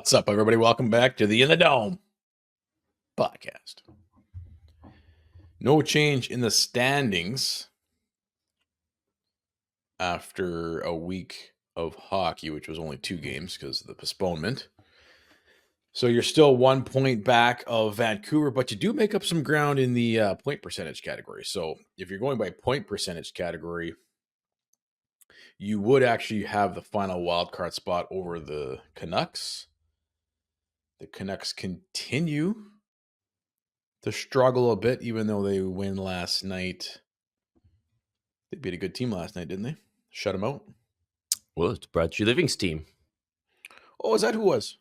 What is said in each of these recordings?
What's up, everybody? Welcome back to the In the Dome podcast. No change in the standings after a week of hockey, which was only 2 games because of the postponement. So you're still 1 point back of Vancouver, but you do make up some ground in the point percentage category. So if you're going by point percentage category, you would actually have the final wild card spot over the Canucks. The Canucks continue to struggle a bit, even though they win last night. They beat a good team last night, didn't they? Shut them out. Well, it's Brad Treliving's team. Oh, is that who was?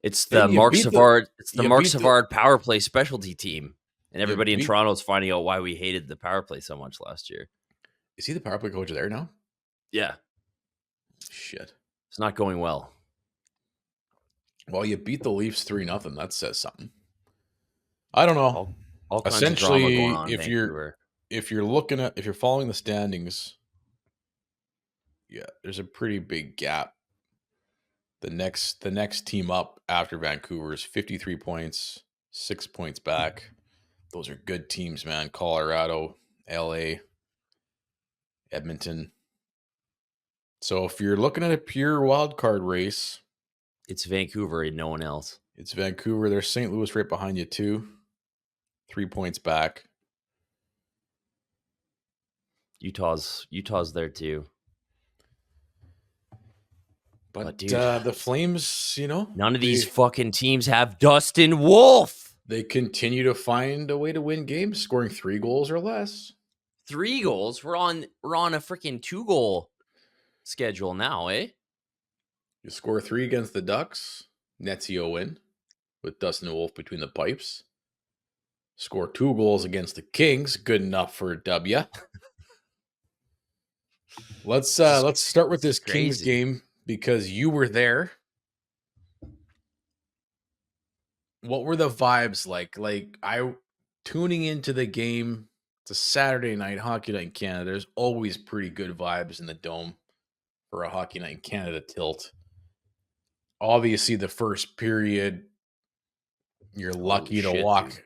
It's the Mark Savard. It's the Mark Savard power play specialty team, and everybody in Toronto is finding out why we hated the power play so much last year. Is he the power play coach there now? Yeah. Shit. It's not going well. Well, you beat the Leafs 3-0. That says something. I don't know. All kinds Essentially, of drama going on if you're following the standings, yeah, there's a pretty big gap. The next team up after Vancouver is 53 points, 6 points back. Those are good teams, man. Colorado, LA, Edmonton. So if you're looking at a pure wild card race, it's Vancouver and no one else. It's Vancouver. There's St. Louis right behind you too. 3 points back. Utah's there too. But dude, the Flames, none of these fucking teams have Dustin Wolf. They continue to find a way to win games, scoring 3 goals or less. 3 goals? We're on a freaking 2-goal schedule now, eh? You score 3 against the Ducks, Netzio win with Dustin Wolf between the pipes. Score 2 goals against the Kings, good enough for a W. Let's start with this Kings game because you were there. What were the vibes like? Like, tuning into the game, it's a Saturday night, hockey night in Canada. There's always pretty good vibes in the Dome for a hockey night in Canada tilt. Obviously, the first period, you're lucky to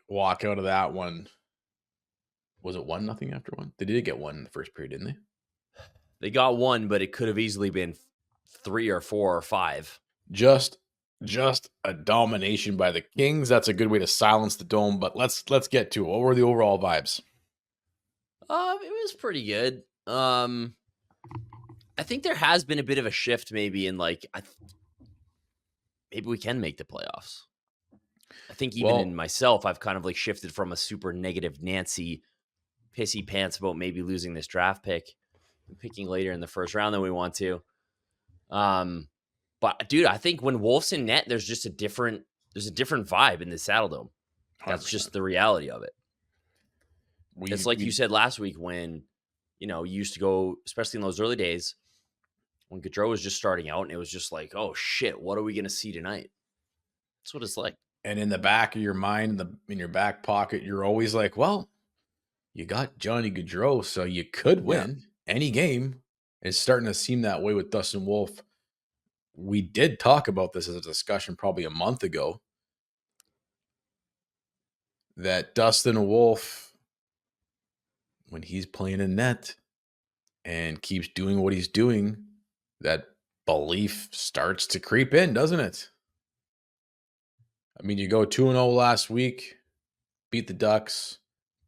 walk out of that one. Was it 1-0 after one? They did get 1 in the first period, didn't they? They got 1, but it could have easily been 3 or 4 or 5. Just a domination by the Kings. That's a good way to silence the Dome. But let's get to it. What were the overall vibes? It was pretty good. I think there has been a bit of a shift, maybe in maybe we can make the playoffs. I think even in myself, I've kind of shifted from a super negative Nancy pissy pants about maybe losing this draft pick and picking later in the first round than we want to. But dude, I think when Wolf's in net, there's a different vibe in the Saddle Dome. That's 100%. Just the reality of it. It's like you said last week when, you used to go, especially in those early days, when Gaudreau was just starting out and it was just like, oh shit, what are we going to see tonight? That's what it's like. And in the back of your mind, in your back pocket, you're always like, well, you got Johnny Gaudreau, so you could win any game. It's starting to seem that way with Dustin Wolf. We did talk about this as a discussion probably a month ago, that Dustin Wolf, when he's playing in net and keeps doing what he's doing, that belief starts to creep in, doesn't it? I mean, you go 2-0 last week, beat the Ducks,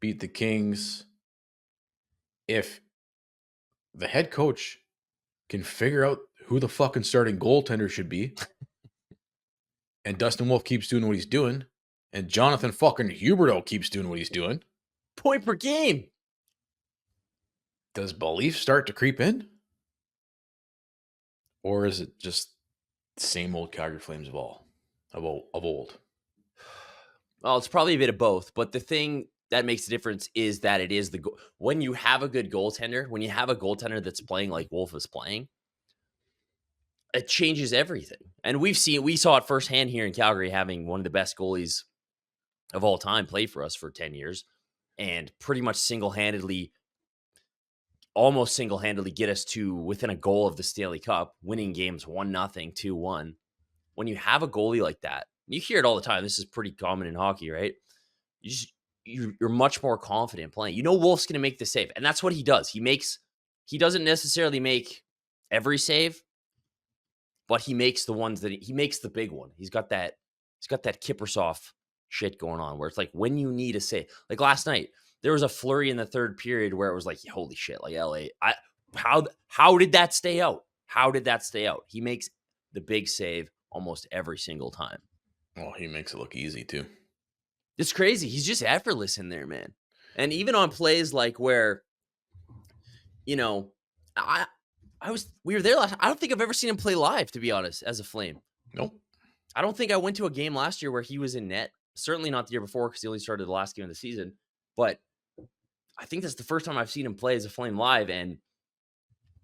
beat the Kings. If the head coach can figure out who the fucking starting goaltender should be, and Dustin Wolf keeps doing what he's doing, and Jonathan fucking Huberdeau keeps doing what he's doing, point per game, does belief start to creep in? Or is it just the same old Calgary Flames of old? Well, it's probably a bit of both, but the thing that makes the difference is that it is when you have a good goaltender, when you have a goaltender that's playing like Wolf is playing, it changes everything. And we saw it firsthand here in Calgary, having one of the best goalies of all time play for us for 10 years and pretty much almost single-handedly get us to within a goal of the Stanley Cup, winning games 1-0, 2-1. when you have a goalie like that, you hear it all the time. This is pretty common in hockey, right? You're much more confident playing. You know Wolf's going to make the save, and that's what he does. He doesn't necessarily make every save, but he makes the ones that he makes the big one. He's got that Kippersoff shit going on where it's like when you need a save. Like last night, there was a flurry in the third period where it was like, holy shit, like LA. How did that stay out? How did that stay out? He makes the big save almost every single time. Well, he makes it look easy too. It's crazy. He's just effortless in there, man. And even on plays like where, we were there last. I don't think I've ever seen him play live, to be honest, as a Flame. Nope. I don't think I went to a game last year where he was in net. Certainly not the year before because he only started the last game of the season. But I think that's the first time I've seen him play as a Flame live, and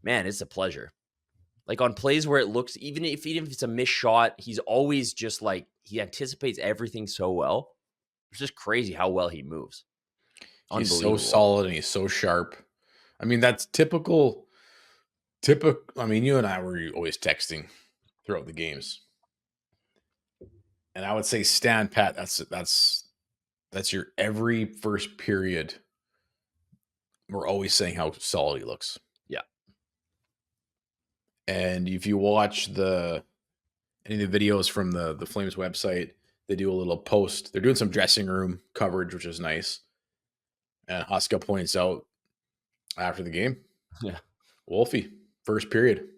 man, it's a pleasure. Like on plays where it looks, even if it's a missed shot, he's always just like he anticipates everything so well. It's just crazy how well he moves. He's so solid and he's so sharp. I mean, that's typical. I mean, you and I were always texting throughout the games, and I would say stand pat. That's your every first period. We're always saying how solid he looks. Yeah. And if you watch any of the videos from the Flames website, they do a little post. They're doing some dressing room coverage, which is nice. And Huska points out after the game, Wolfie, first period,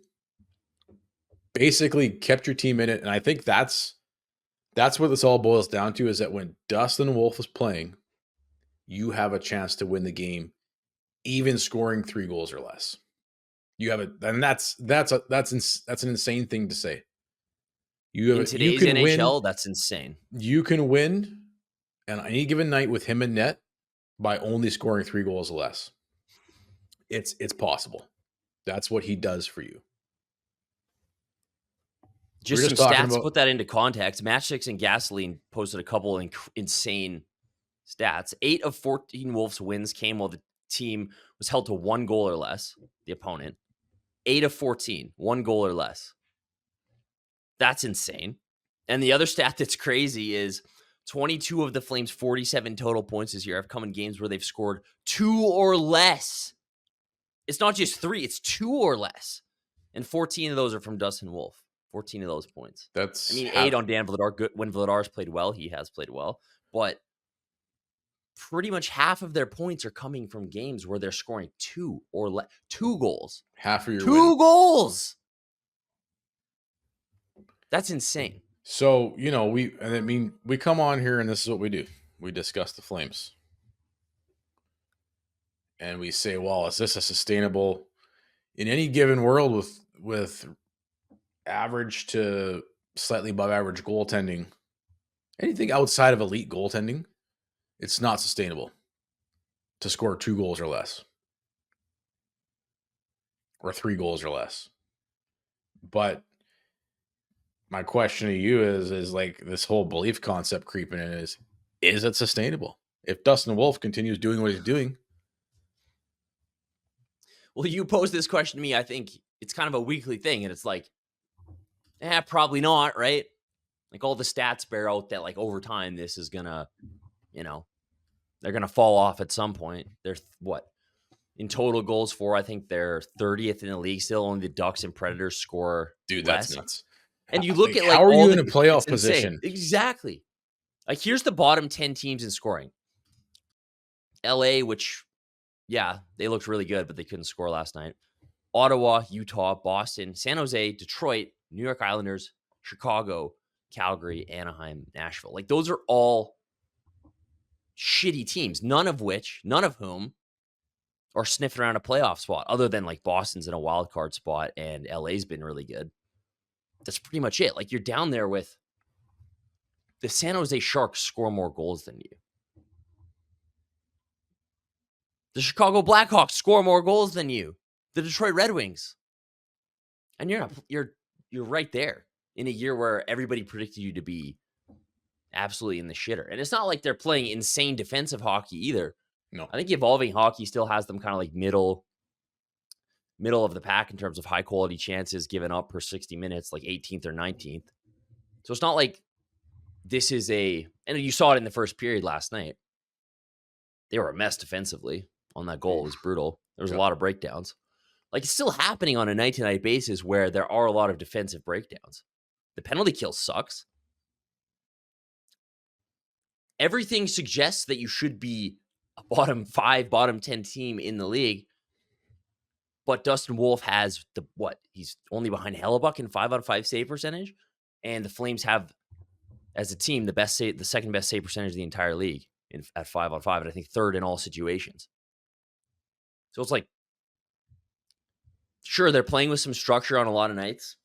basically kept your team in it. And I think that's what this all boils down to, is that when Dustin Wolf is playing, you have a chance to win the game, even scoring 3 goals or less. You have it, and that's an insane thing to say. In today's NHL, that's insane. You can win on any given night with him in net by only scoring 3 goals or less. It's possible. That's what he does for you. Just some stats to put that into context. Matchsticks and Gasoline posted a couple insane stats. 8 of 14 Wolves wins came while the team was held to 1 goal or less, the opponent. 8 of 14, 1 goal or less. That's insane. And the other stat that's crazy is 22 of the Flames' 47 total points this year have come in games where they've scored 2 or less. It's not just 3, it's 2 or less. And 14 of those are from Dustin Wolf. 14 of those points. 8 on Dan Vladar. When Vladar's played well, he has played well. But pretty much half of their points are coming from games where they're scoring 2 or less. 2 goals. Half of your 2 goals. That's insane. So, we come on here and this is what we do. We discuss the Flames. And we say, well, is this a sustainable in any given world with average to slightly above average goaltending? Anything outside of elite goaltending, it's not sustainable to score 2 goals or less. Or 3 goals or less. But my question to you is like this whole belief concept creeping in is it sustainable? If Dustin Wolf continues doing what he's doing. Well, you posed this question to me. I think it's kind of a weekly thing. And it's like, probably not, right? Like all the stats bear out that like over time, this is going to, they're going to fall off at some point. They're in total goals for, I think they're 30th in the league still. Only the Ducks and Predators score. Dude, less. That's nuts. And you look at how are you in a playoff position? Exactly. Like here's the bottom 10 teams in scoring. LA, which, they looked really good, but they couldn't score last night. Ottawa, Utah, Boston, San Jose, Detroit, New York Islanders, Chicago, Calgary, Anaheim, Nashville. Like those are all shitty teams, none of whom are sniffing around a playoff spot, other than like Boston's in a wild card spot and LA's been really good. That's pretty much it. Like you're down there with the San Jose Sharks score more goals than you. The Chicago Blackhawks score more goals than you. The Detroit Red Wings. And you're right there in a year where everybody predicted you to be absolutely in the shitter. And it's not like they're playing insane defensive hockey either. No. I think evolving hockey still has them kind of like middle of the pack in terms of high quality chances given up per 60 minutes, like 18th or 19th. So it's not like this is and you saw it in the first period last night. They were a mess defensively on that goal. It was brutal. There was a lot of breakdowns. Like, it's still happening on a night-to-night basis where there are a lot of defensive breakdowns. The penalty kill sucks. Everything suggests that you should be a bottom 5, bottom 10 team in the league. But Dustin Wolf has he's only behind Hellebuck in 5 out of 5 save percentage. And the Flames have, as a team, the second best save percentage of the entire league at 5 on 5. And I think third in all situations. So it's like, sure, they're playing with some structure on a lot of nights.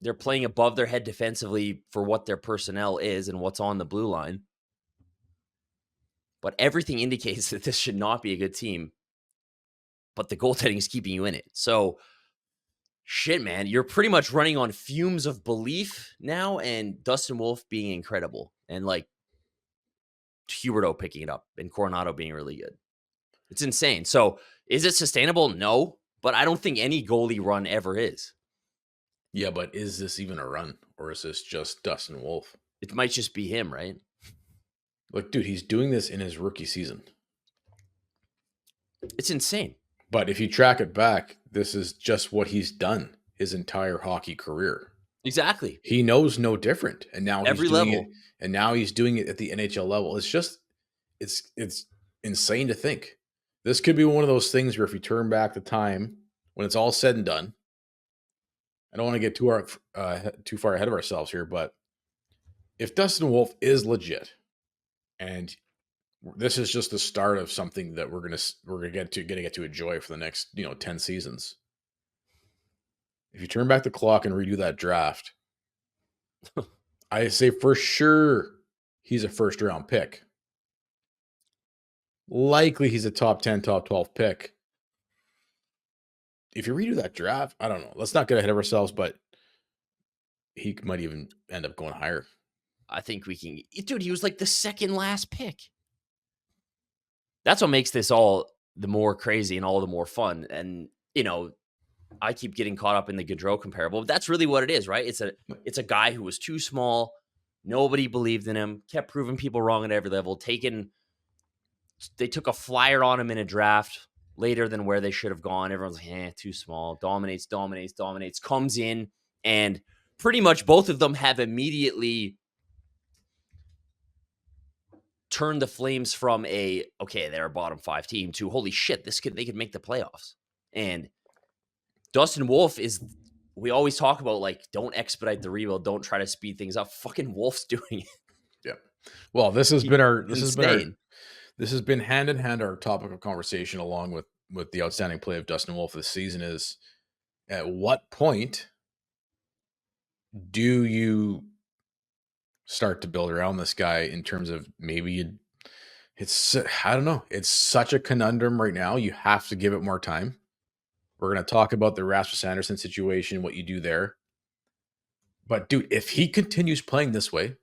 They're playing above their head defensively for what their personnel is and what's on the blue line. But everything indicates that this should not be a good team. But the goaltending is keeping you in it. So, shit, man, you're pretty much running on fumes of belief now, and Dustin Wolf being incredible. And, like, Huberdeau picking it up and Coronado being really good. It's insane. So, is it sustainable? No. But I don't think any goalie run ever is. Yeah, but is this even a run? Or is this just Dustin Wolf? It might just be him, right? Look, dude, he's doing this in his rookie season. It's insane. But if you track it back, this is just what he's done his entire hockey career. Exactly. He knows no different. And now Every he's doing level. it. And now he's doing it at the NHL level. It's just, it's insane to think. This could be one of those things where if you turn back the time, when it's all said and done, I don't want to get too far ahead of ourselves here, but if Dustin Wolf is legit, and this is just the start of something that we're gonna get to enjoy for the next 10 seasons. If you turn back the clock and redo that draft, I say for sure he's a first round pick. Likely he's a top 10, top 12 pick. If you redo that draft, I don't know. Let's not get ahead of ourselves, but he might even end up going higher. I think we can. Dude, he was like the second last pick. That's what makes this all the more crazy and all the more fun. And, I keep getting caught up in the Gaudreau comparable, but that's really what it is, right? It's a guy who was too small. Nobody believed in him, kept proving people wrong at every level. They took a flyer on him in a draft later than where they should have gone. Everyone's like, too small. Dominates, comes in, and pretty much both of them have immediately turned the Flames from they're a bottom 5 team to holy shit, they could make the playoffs. And Dustin Wolf we always talk about, like, don't expedite the rebuild, don't try to speed things up. Fucking Wolf's doing it. Yeah. Well, this has been hand in hand our topic of conversation, along with the outstanding play of Dustin Wolf this season, is at what point do you start to build around this guy in terms of maybe I don't know. It's such a conundrum right now. You have to give it more time. We're going to talk about the Rasmus Andersson situation, what you do there. But dude, if he continues playing this way,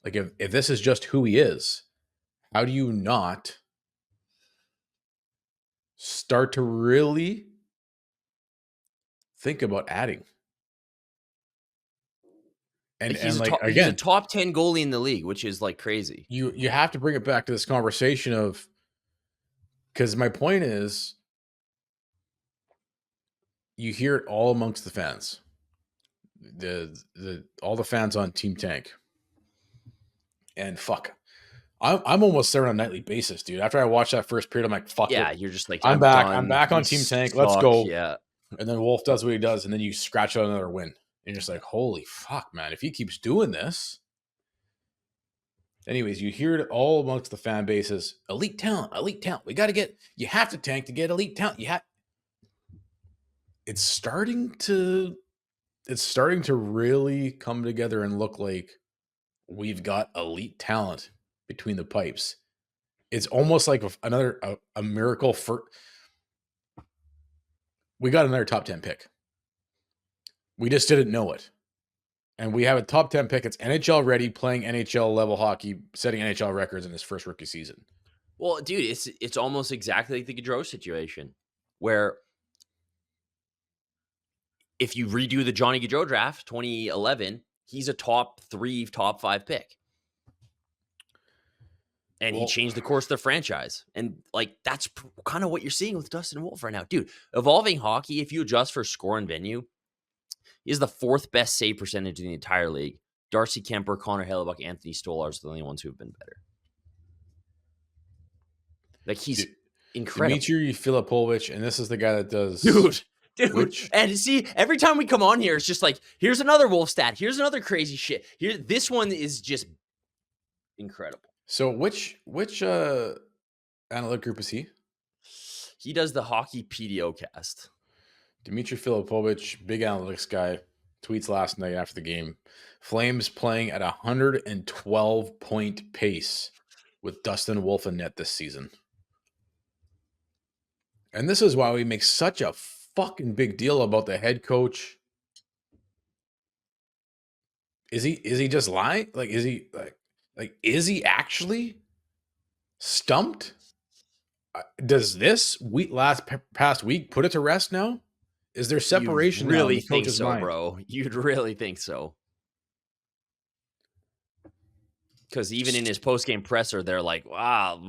like if this is just who he is, how do you not start to really think about adding? And he's again, a top 10 goalie in the league, which is like crazy. You have to bring it back to this conversation of, because my point is, you hear it all amongst the fans, all the fans on Team Tank, and fuck, I'm almost there on a nightly basis, dude. After I watch that first period, I'm like, fuck yeah, it. you're just like, I'm back on Team Tank. Let's go. Yeah. And then Wolf does what he does, and then you scratch out another win. And you're just like, holy fuck, man. If he keeps doing this. Anyways, you hear it all amongst the fan bases. Elite talent. You have to tank to get elite talent. It's starting to really come together and look like we've got elite talent between the pipes. It's almost like a miracle we got another top 10 pick. We just didn't know it. And we have a top 10 pick. It's NHL ready, playing NHL level hockey, setting NHL records in his first rookie season. Well, dude, it's almost exactly like the Gaudreau situation, where if you redo the Johnny Gaudreau draft 2011, he's a top 3, top 5 pick. And he changed the course of the franchise. And like, that's kind of what you're seeing with Dustin Wolf right now. Dude, evolving hockey, if you adjust for score and venue, is the 4th best save percentage in the entire league. Darcy Kemper, Connor Hellebuck, Anthony Stolarz are the only ones who have been better. Like, he's incredible. Dmitry Filipovich, and this is the guy that does... Dude. And see, every time we come on here, it's just like, here's another Wolf stat. Here's another crazy shit. Here, this one is just incredible. So which analytic group is he? He does the Hockey PDO cast. Dmitry Filipovich, big analytics guy, tweets last night after the game. Flames playing at 112-point pace with Dustin Wolf in net this season. And this is why we make such a fucking big deal about the head coach. Is he just lying? Like, is he is he actually stumped? Does this past week put it to rest now? Is there separation You'd really now in the coach's think so, mind? bro? You'd really think so. Because even in his post-game presser, they're like, wow,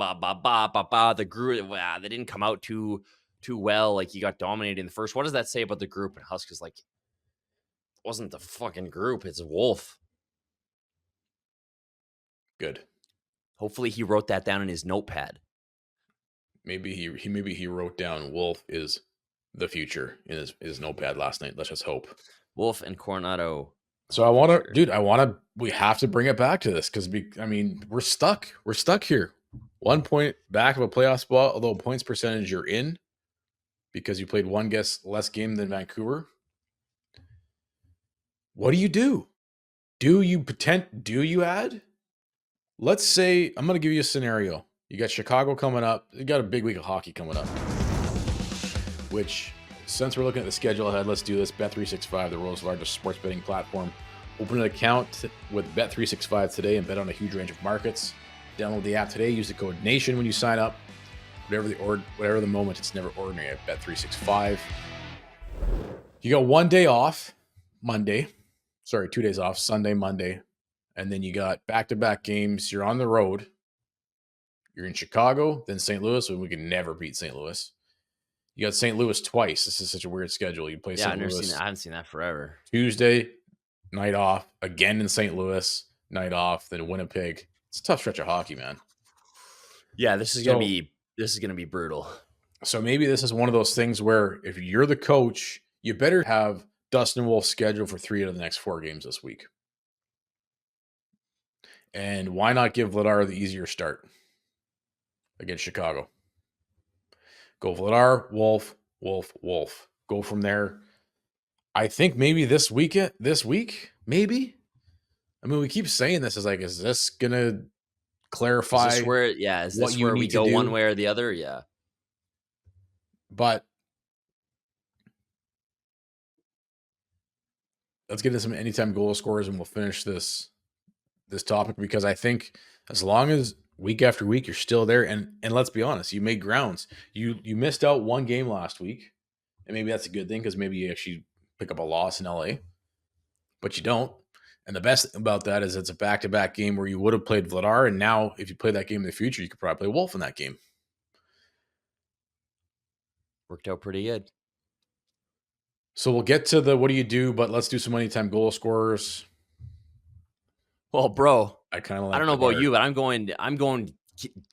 the group, wow, they didn't come out too well. Like, he got dominated in the first. What does that say about the group? And Huskers, like, it wasn't the fucking group. It's Wolf. Good. Hopefully he wrote that down in his notepad. Maybe he wrote down Wolf is the future in his notepad last night. Let's just hope. Wolf and Coronado. So we have to bring it back to this because we're stuck. We're stuck here. 1 point back of a playoff spot, although points percentage you're in because you played one less game than Vancouver. What do you do? Do you add? Let's say, I'm going to give you a scenario. You got Chicago coming up. You got a big week of hockey coming up. Which, since we're looking at the schedule ahead, let's do this. Bet365, the world's largest sports betting platform. Open an account with Bet365 today and bet on a huge range of markets. Download the app today. Use the code NATION when you sign up. Whatever the moment, it's never ordinary at Bet365. You got 1 day off, Monday. Sorry, 2 days off, Sunday, Monday. And then you got back-to-back games. You're on the road. You're in Chicago, then St. Louis, when we can never beat St. Louis. You got St. Louis twice. This is such a weird schedule. You play St. Louis. I haven't seen that forever. Tuesday, night off. Again in St. Louis, night off. Then Winnipeg. It's a tough stretch of hockey, man. Yeah, this is gonna be brutal. So maybe this is one of those things where if you're the coach, you better have Dustin Wolf scheduled for 3 out of the next 4 games this week. And why not give Vladar the easier start against Chicago? Go Vladar, Wolf, Wolf, Wolf. Go from there. I think maybe this week, maybe. I mean, we keep saying this is this gonna clarify? Is this where we go one way or the other? Yeah. But let's get into some anytime goal scorers, and we'll finish this topic because I think as long as week after week you're still there, and let's be honest, you made grounds. You missed out 1 game last week, and maybe that's a good thing because maybe you actually pick up a loss in LA, but you don't. And the best thing about that is it's a back-to-back game where you would have played Vladar, and now if you play that game in the future, you could probably play Wolf in that game. Worked out pretty good. So we'll get to the what do you do, but let's do some anytime goal scorers. Well, bro, I kind of like. I don't know about you, but I'm going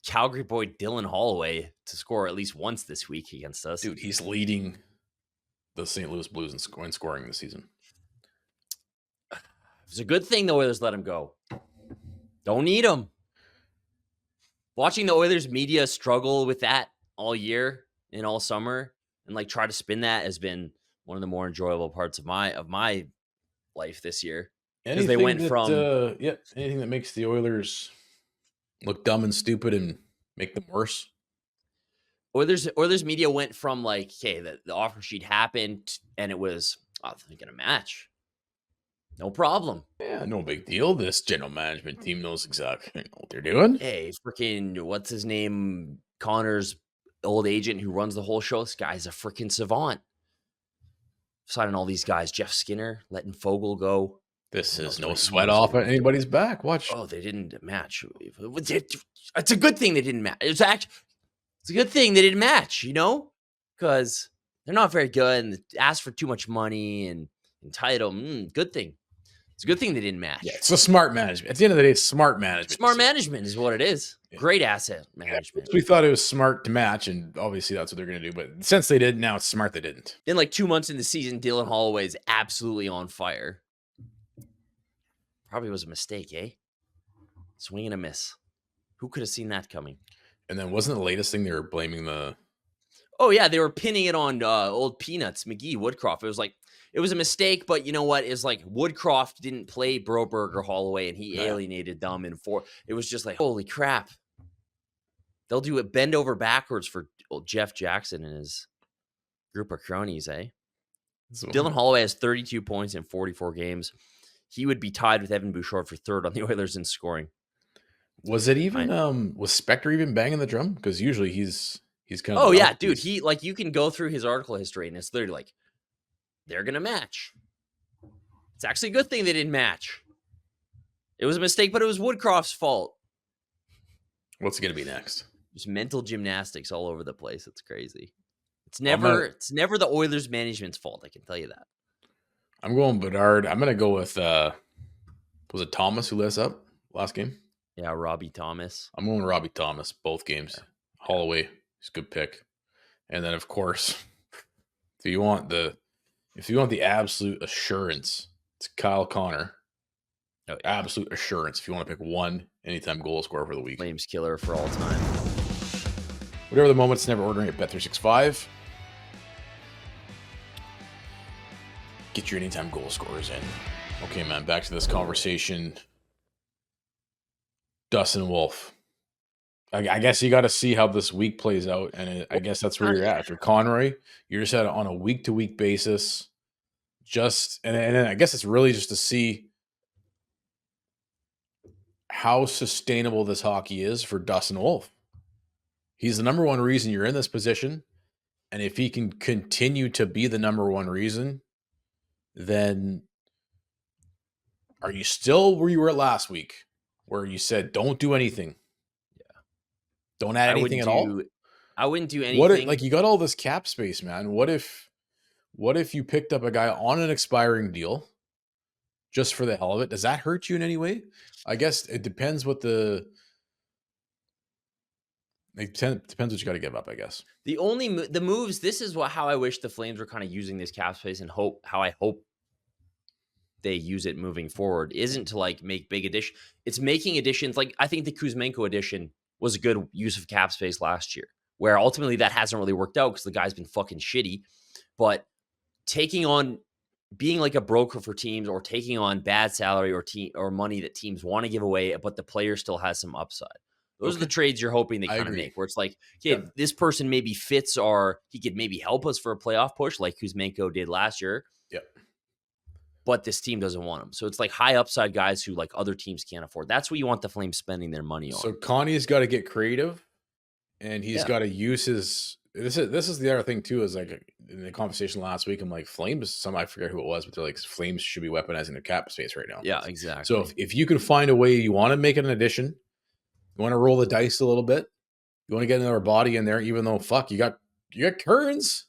Calgary boy Dylan Holloway to score at least once this week against us. Dude, he's leading the St. Louis Blues in scoring this season. It's a good thing the Oilers let him go. Don't need him. Watching the Oilers media struggle with that all year and all summer and like try to spin that has been one of the more enjoyable parts of my life this year. Because they went from anything that makes the Oilers look dumb and stupid and make them worse. Oilers media went from like, okay, the offer sheet happened and it was thinking a match. No problem. Yeah, no big deal. This general management team knows exactly what they're doing. Hey, freaking, what's his name? Connor's old agent who runs the whole show. This guy's a freaking savant. Signing all these guys. Jeff Skinner, letting Fogle go. This Who is knows no what sweat off at anybody's back. Watch. Oh, they didn't match. It's a good thing they didn't match. It's a good thing they didn't match, because they're not very good and asked for too much money and entitled. Good thing. It's a good thing they didn't match. Yeah, it's a smart management. At the end of the day, it's smart management. Smart management is what it is. Yeah. Great asset management. Yeah, we thought it was smart to match, and obviously that's what they're going to do. But since they did, now it's smart they didn't. Then, like 2 months in the season, Dylan Holloway is absolutely on fire. Probably was a mistake, eh? Swing and a miss. Who could have seen that coming? And then wasn't the latest thing they were blaming the... Oh, yeah, they were pinning it on old Peanuts, McGee, Woodcroft. It was like, it was a mistake, but you know what? It's like Woodcroft didn't play Broberg or Holloway, and he alienated them in 4. It was just like, holy crap. They'll do it bend over backwards for Jeff Jackson and his group of cronies, eh? So, Dylan Holloway has 32 points in 44 games. He would be tied with Evan Bouchard for third on the Oilers in scoring. Was it even was Spector even banging the drum? Because usually he's kind of... Oh yeah, dude. He like, you can go through his article history and it's literally like, they're gonna match. It's actually a good thing they didn't match. It was a mistake, but it was Woodcroft's fault. What's gonna be next? Just mental gymnastics all over the place. It's crazy. It's never the Oilers management's fault. I can tell you that. I'm going Bedard. I'm gonna go with was it Thomas who lit us up last game? Yeah, Robbie Thomas. I'm going Robbie Thomas both games. Yeah. Holloway, he's a good pick. And then of course, if you want the absolute assurance, it's Kyle Connor. Oh, yeah. Absolute assurance. If you want to pick one anytime goal scorer for the week. Flames killer for all time. Whatever the moment's never ordering at Bet365. Get your anytime goal scorers in. Okay, man, back to this conversation. Dustin Wolf. I guess you got to see how this week plays out, and I guess that's where you're at. After Conroy, you're just at on a week-to-week basis. And then I guess it's really just to see how sustainable this hockey is for Dustin Wolf. He's the number one reason you're in this position, and if he can continue to be the number one reason, then are you still where you were last week, where you said don't do anything? Yeah, don't add anything at all. I wouldn't do anything. Like, you got all this cap space, man. What if you picked up a guy on an expiring deal just for the hell of it? Does that hurt you in any way? I guess it depends what depends what you got to give up, I guess. The moves, this is how I wish the Flames were kind of using this cap space, and how I hope they use it moving forward, isn't to like make big additions. It's making additions. Like, I think the Kuzmenko addition was a good use of cap space last year, where ultimately that hasn't really worked out because the guy's been fucking shitty. But being like a broker for teams, or taking on bad salary or money that teams want to give away, but the player still has some upside. Those are the trades you're hoping they kind of make, where it's like, okay, this person maybe fits, or he could maybe help us for a playoff push like Kuzmenko did last year. Yep. But this team doesn't want him. So it's like high upside guys who like other teams can't afford. That's what you want the Flames spending their money on. So Connie's got to get creative, and he's got to use his... This is the other thing too, is like in the conversation last week, I'm like, Flames, I forget who it was, but they're like, Flames should be weaponizing their cap space right now. Yeah, exactly. So if you can find a way, you want to make it an addition, you want to roll the dice a little bit, you want to get another body in there, even though you got Kearns.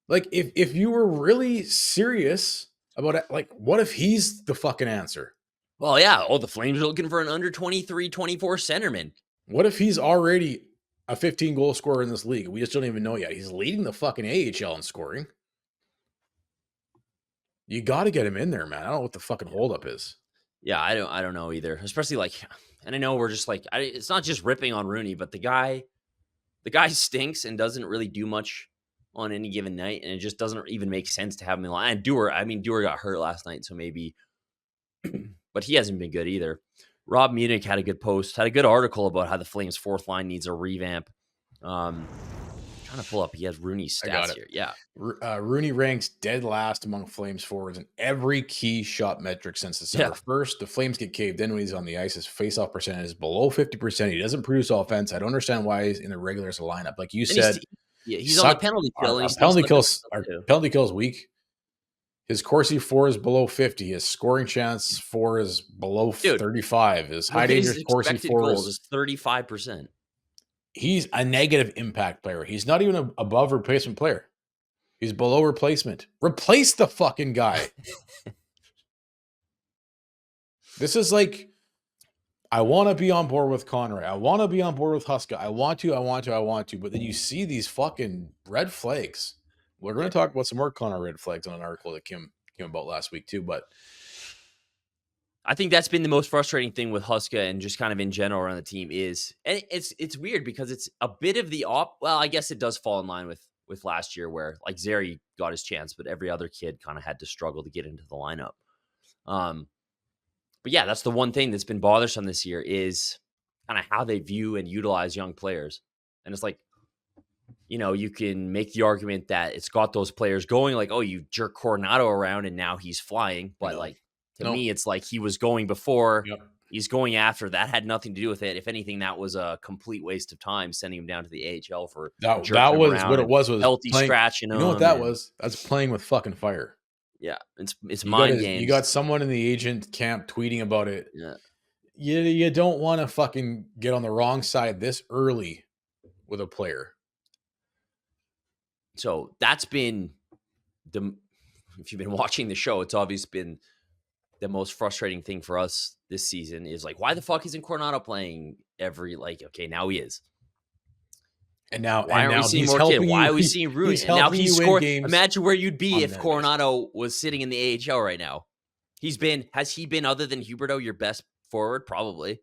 Like, if you were really serious about it, like, what if he's the fucking answer? Well, yeah. The Flames are looking for an under 23, 24 centerman. What if he's already a 15 goal scorer in this league? We just don't even know yet. He's leading the fucking AHL in scoring. You got to get him in there, man. I don't know what the fucking holdup is. Yeah, I don't know either. Especially like, and I know we're just like, it's not just ripping on Rooney, but the guy stinks and doesn't really do much on any given night, and it just doesn't even make sense to have him in line. And Dewar got hurt last night, so maybe, but he hasn't been good either. Rob Munich had a good post, had a good article about how the Flames' fourth line needs a revamp. Trying to pull up, he has Rooney's stats here. Yeah, Rooney ranks dead last among Flames forwards in every key shot metric since December 1st. The Flames get caved in when he's on the ice. His face-off percentage is below 50%. He doesn't produce offense. I don't understand why he's in the regulars lineup. Like you said, he's on the penalty kill. Our penalty kills weak. His Corsi 4 is below 50. His scoring chance 4 is below Dude, 35. His high look at his dangerous Corsi expected 4 goals. is. It's 35%. He's a negative impact player. He's not even above replacement player. He's below replacement. Replace the fucking guy. This is like, I want to be on board with Conrad. I want to be on board with Huska. I want to. But then you see these fucking red flags. We're going to talk about some more Connor red flags on an article that came about last week too. But I think that's been the most frustrating thing with Huska and just kind of in general around the team is, and it's weird because it's a bit of the well, I guess it does fall in line with last year where like Zary got his chance, but every other kid kind of had to struggle to get into the lineup. But yeah, that's the one thing that's been bothersome this year is kind of how they view and utilize young players. And it's like, you can make the argument that it's got those players going like, oh, you jerk Coronado around and now he's flying. But to me, it's like he was going before. Yep. He's going after. That had nothing to do with it. If anything, that was a complete waste of time sending him down to the AHL for that was what it was healthy playing, scratching him. You know what that was? That's playing with fucking fire. Yeah, it's mind games. You got someone in the agent camp tweeting about it. Yeah, you don't want to fucking get on the wrong side this early with a player. So that's been if you've been watching the show, it's obviously been the most frustrating thing for us this season is like, why the fuck isn't Coronado playing okay, now he is. And now, why aren't we seeing more kid? Why are we seeing Rooney? And now he's scored. Imagine where you'd be if Coronado was sitting in the AHL right now. Has he been other than Huberdeau your best forward? Probably.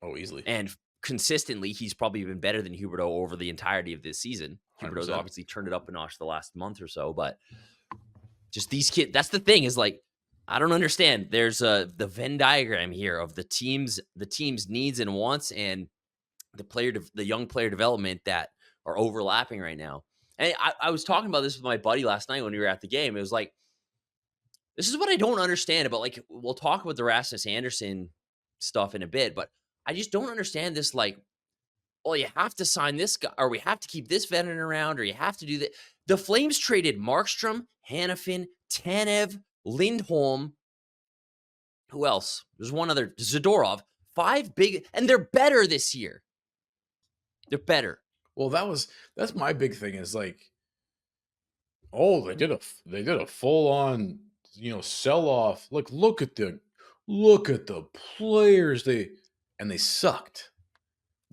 Oh, easily. And consistently, he's probably been better than Huberdeau over the entirety of this season. 100%. Huberdeau's obviously turned it up a notch the last month or so, but just these kids. That's the thing is like, I don't understand. There's the Venn diagram here of the team's needs and wants and the young player development that are overlapping right now. And I was talking about this with my buddy last night when we were at the game. It was like, this is what I don't understand about, like, we'll talk about the Rasmus Andersson stuff in a bit, but I just don't understand this, like, well, you have to sign this guy, or we have to keep this veteran around, or you have to do that. The Flames traded Markstrom, Hanifin, Tanev, Lindholm. Who else? There's one other, Zadorov. 5 big, and they're better this year. They're better. Well, that's my big thing is like, oh, they did a full on, sell off. Like, look at the players they sucked.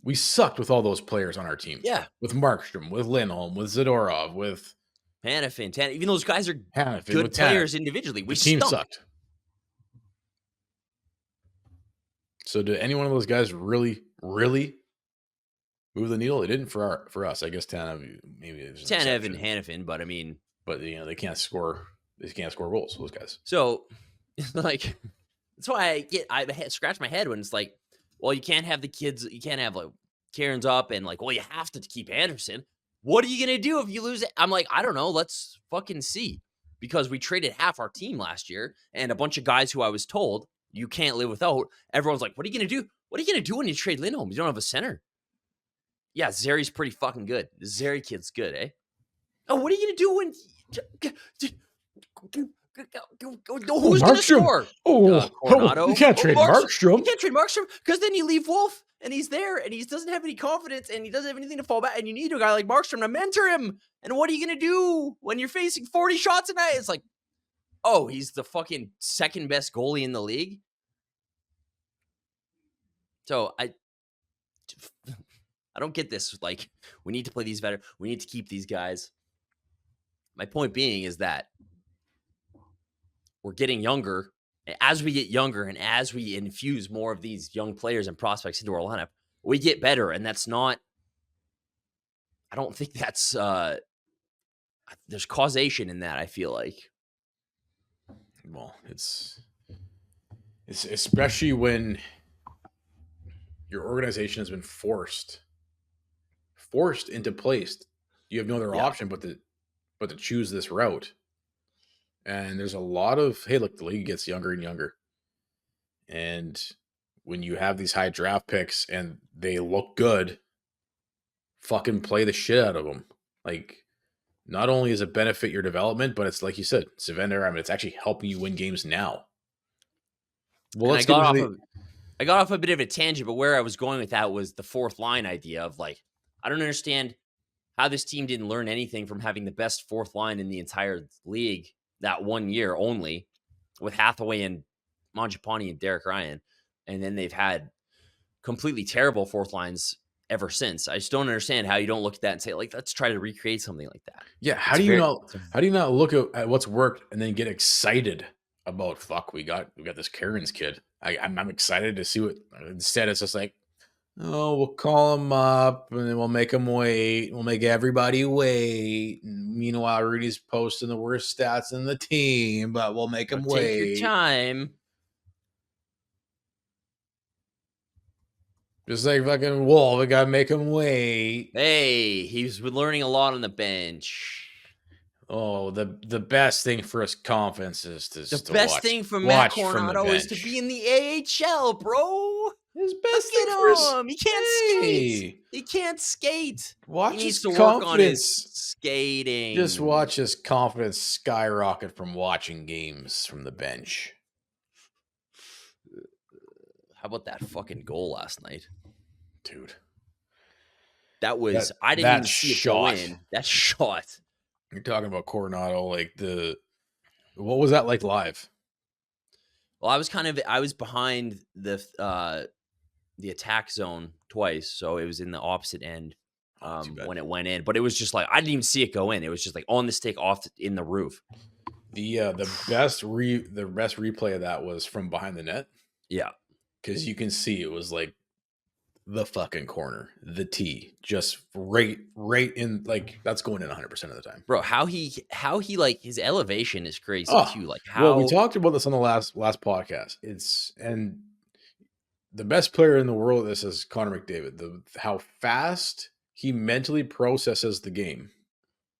We sucked with all those players on our team. Yeah. With Markstrom, with Lindholm, with Zadorov, with Hanifin, Tanev. Even those guys are good players individually. The team sucked. So did any one of those guys really, really move the needle? It didn't for us. I guess Tanev maybe Tanev and Hanifin, but I mean, they can't score. They can't score goals. Those guys. So, like, that's why I scratch my head when it's like, well, you can't have the kids. You can't have like Karen's up and like, well, you have to keep Anderson. What are you gonna do if you lose it? I'm like, I don't know. Let's fucking see, because we traded half our team last year and a bunch of guys who I was told you can't live without. Everyone's like, what are you going to do? What are you going to do when you trade Lindholm? You don't have a center. Yeah, Zary's pretty fucking good. The Zary kid's good, eh? Oh, what are you going to do when... Who's going to score? Coronado. You can't trade Markstrom. You can't trade Markstrom because then you leave Wolf and he's there and he doesn't have any confidence and he doesn't have anything to fall back, and you need a guy like Markstrom to mentor him. And what are you going to do when you're facing 40 shots a night? It's like, oh, he's the fucking second best goalie in the league. So I don't get this. Like, we need to play these better. We need to keep these guys. My point being is that we're getting younger. As we get younger and as we infuse more of these young players and prospects into our lineup, we get better. And that's not, I don't think that's, there's causation in that, I feel like. Well, it's especially when your organization has been forced into place. You have no other option but to choose this route. And there's a lot of, hey, look, the league gets younger and younger. And when you have these high draft picks and they look good, fucking play the shit out of them. Like, not only does it benefit your development, but it's like you said, it's it's actually helping you win games now. Well, And let's get into the. I got off a bit of a tangent, but where I was going with that was the fourth line idea of like, I don't understand how this team didn't learn anything from having the best fourth line in the entire league that 1 year only, with Hathaway and Mangiapane and Derek Ryan. And then they've had completely terrible fourth lines ever since. I just don't understand how you don't look at that and say, like, let's try to recreate something like that. Yeah, how do you not look at what's worked and then get excited about fuck? We got this Karen's kid. I'm excited to see what. Instead, it's just like, oh, we'll call him up and then we'll make him wait. We'll make everybody wait. And meanwhile, Rudy's posting the worst stats in the team, but we'll make him wait. Take your time. Just like fucking Wolf, we gotta make him wait. Hey, he's been learning a lot on the bench. Oh, the best thing for his confidence is the best thing for Matt Coronato is to be in the AHL, bro. His best thing for him. He can't skate. He can't skate. Watch he needs his to confidence. work on his skating. Just watch his confidence skyrocket from watching games from the bench. How about that fucking goal last night? Dude. That was I didn't even see it go in. That shot. You're talking about Coronado, like what was that like live? Well, I was behind the attack zone twice, so it was in the opposite end when it went in. But it was just like I didn't even see it go in. It was just like on the stick off in the roof. The best replay of that was from behind the net. Yeah. Because you can see it was like the fucking corner, the tee, just right in, like that's going in 100% of the time. Bro, how he like his elevation is crazy too. Like how well, we talked about this on the last podcast. And the best player in the world of this is Connor McDavid. How fast he mentally processes the game.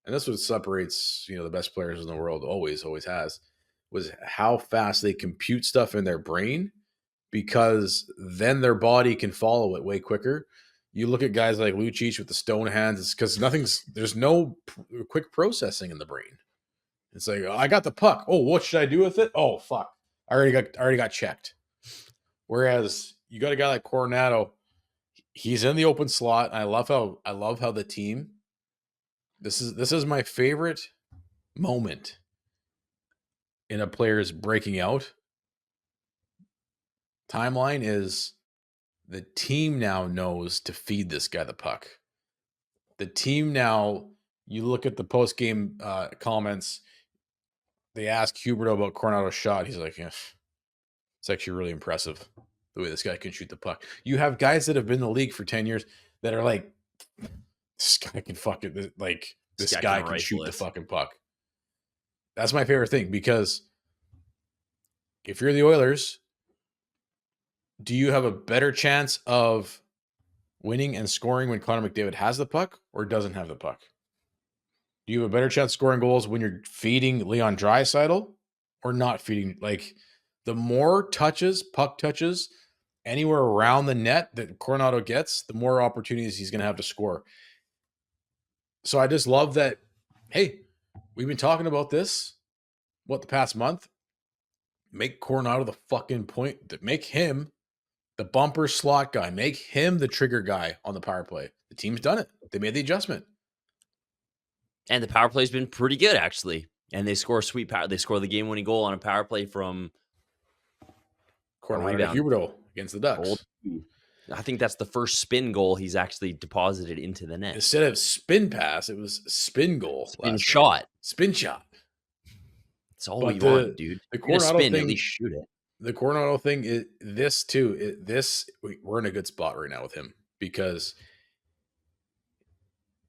And that's what separates, the best players in the world always has, was how fast they compute stuff in their brain, because then their body can follow it way quicker. You look at guys like Lucic with the stone hands, it's because there's no quick processing in the brain. It's like, oh, I got the puck. Oh, what should I do with it? Oh, fuck. I already got checked. Whereas you got a guy like Coronado, he's in the open slot. And I love how the team, this is my favorite moment in a player's breaking out timeline, is the team now knows to feed this guy the puck. The team now, you look at the post-game comments, they ask Huberdeau about Coronado's shot. He's like, yeah, it's actually really impressive the way this guy can shoot the puck. You have guys that have been in the league for 10 years that are like, this guy can fucking, like, this guy can shoot the fucking puck. That's my favorite thing, because if you're the Oilers, do you have a better chance of winning and scoring when Connor McDavid has the puck or doesn't have the puck? Do you have a better chance of scoring goals when you're feeding Leon Draisaitl or not feeding? Like, the more puck touches anywhere around the net that Coronado gets, the more opportunities he's going to have to score. So I just love that. Hey, we've been talking about this, the past month? Make Coronado the fucking point. Make him the bumper slot guy. Make him the trigger guy on the power play. The team's done it. They made the adjustment. And the power play's been pretty good, actually. And they score sweet power. They score the game-winning goal on a power play from Coronado Huberdeau against the Ducks. I think that's the first spin goal he's actually deposited into the net. Instead of spin pass, it was spin goal. Spin shot. Spin shot. That's all we want, dude. The Coronado thing, thing, at least shoot it. The Coronado thing, we're in a good spot right now with him, because,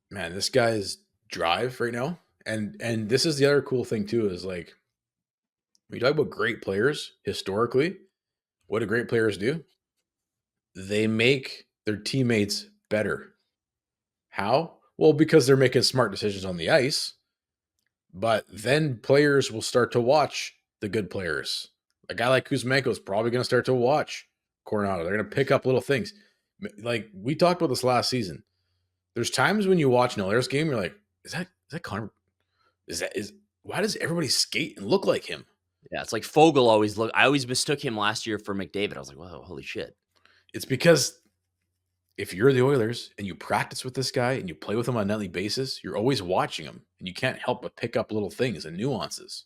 man, this guy's drive right now. And this is the other cool thing too, is like, when you talk about great players historically, what do great players do? They make their teammates better. How? Well, because they're making smart decisions on the ice. But then players will start to watch the good players. A guy like Kuzmenko is probably going to start to watch Coronado. They're going to pick up little things. Like, we talked about this last season. There's times when you watch an Oilers game, you're like, is that Connor Why does everybody skate and look like him? Yeah, it's like Fogel always look. I always mistook him last year for McDavid. I was like, "Whoa, holy shit!" It's because if you're the Oilers and you practice with this guy and you play with him on a nightly basis, you're always watching him and you can't help but pick up little things and nuances.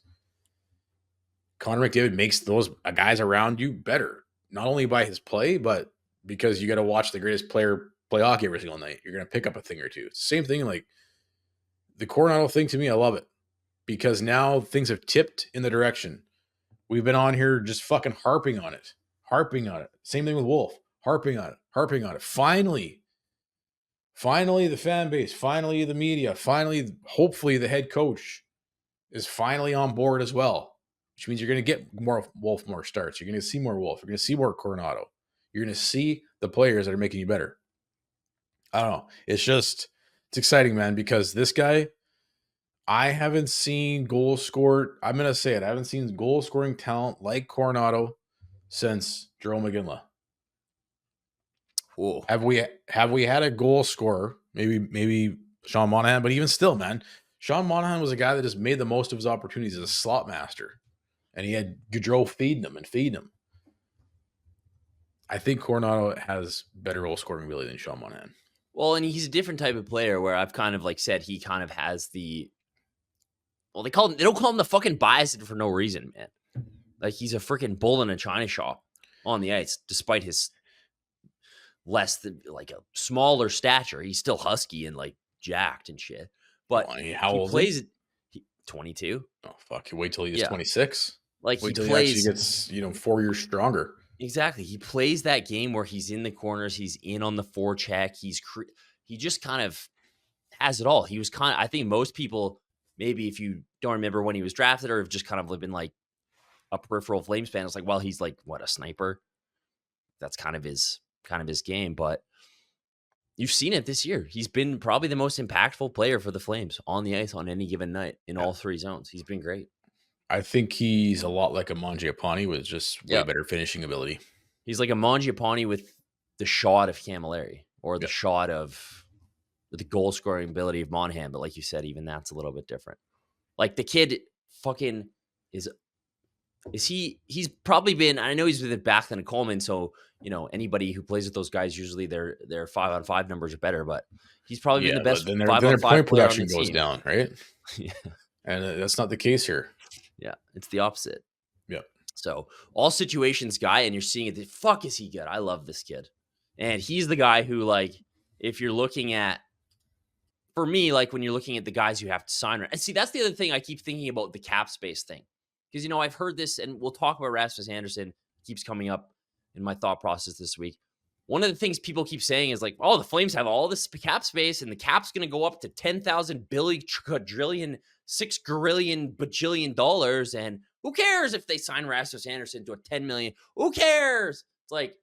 Connor McDavid makes those guys around you better, not only by his play, but because you got to watch the greatest player play hockey every single night. You're going to pick up a thing or two. It's the same thing like the Coronado thing to me. I love it because now things have tipped in the direction. We've been on here just fucking harping on it. Same thing with Wolf, harping on it. Finally, the fan base, finally, the media, finally, hopefully, the head coach is finally on board as well, which means you're going to get more Wolf, more starts. You're going to see more Wolf. You're going to see more Coronado. You're going to see the players that are making you better. I don't know. It's exciting, man, because this guy, I haven't seen goal scored. I'm going to say it. I haven't seen goal scoring talent like Coronado since Jerome McGinley. Whoa. Have we had a goal scorer? Maybe Sean Monahan, but even still, man, Sean Monahan was a guy that just made the most of his opportunities as a slot master, and he had Gaudreau feeding him. I think Coronado has better goal scoring ability than Sean Monahan. Well, and he's a different type of player where I've kind of like said he kind of has the. Well, they don't call him the fucking bias for no reason, man. Like he's a freaking bull in a china shop on the ice, despite his less than like a smaller stature. He's still husky and like jacked and shit. But how old plays is he? 22. Oh fuck! Wait till he's 26. Like wait till he actually gets 4 years stronger. Exactly. He plays that game where he's in the corners, he's in on the forecheck. He just kind of has it all. He was I think most people, maybe if you don't remember when he was drafted or have just kind of been like a peripheral Flames fan, it's like, well, he's like what, a sniper. That's kind of his game, but you've seen it this year. He's been probably the most impactful player for the Flames on the ice on any given night in all three zones. He's been great. I think he's a lot like a Mangiapane with just way better finishing ability. He's like a Mangiapane with the shot of Camilleri or the shot of the goal scoring ability of Monahan. But like you said, even that's a little bit different. Like the kid fucking he's probably been, I know he's with it back than Coleman. So, anybody who plays with those guys, usually their 5-on-5 numbers are better, but he's probably been the best. Then their point production goes down, right? Yeah. And that's not the case here. Yeah. It's the opposite. Yeah. So all situations guy, and you're seeing it. The fuck is he good? I love this kid. And he's the guy who, like, if you're looking at, for me, like when you're looking at the guys you have to sign, and see, that's the other thing I keep thinking about, the cap space thing. Because, I've heard this, and we'll talk about Rasmus Andersson, keeps coming up in my thought process this week. One of the things people keep saying is like, oh, the Flames have all this cap space, and the cap's going to go up to 10,000 billion, quadrillion, $6 grillion, bajillion dollars, and who cares if they sign Rasmus Andersson to a $10 million? Who cares? It's like,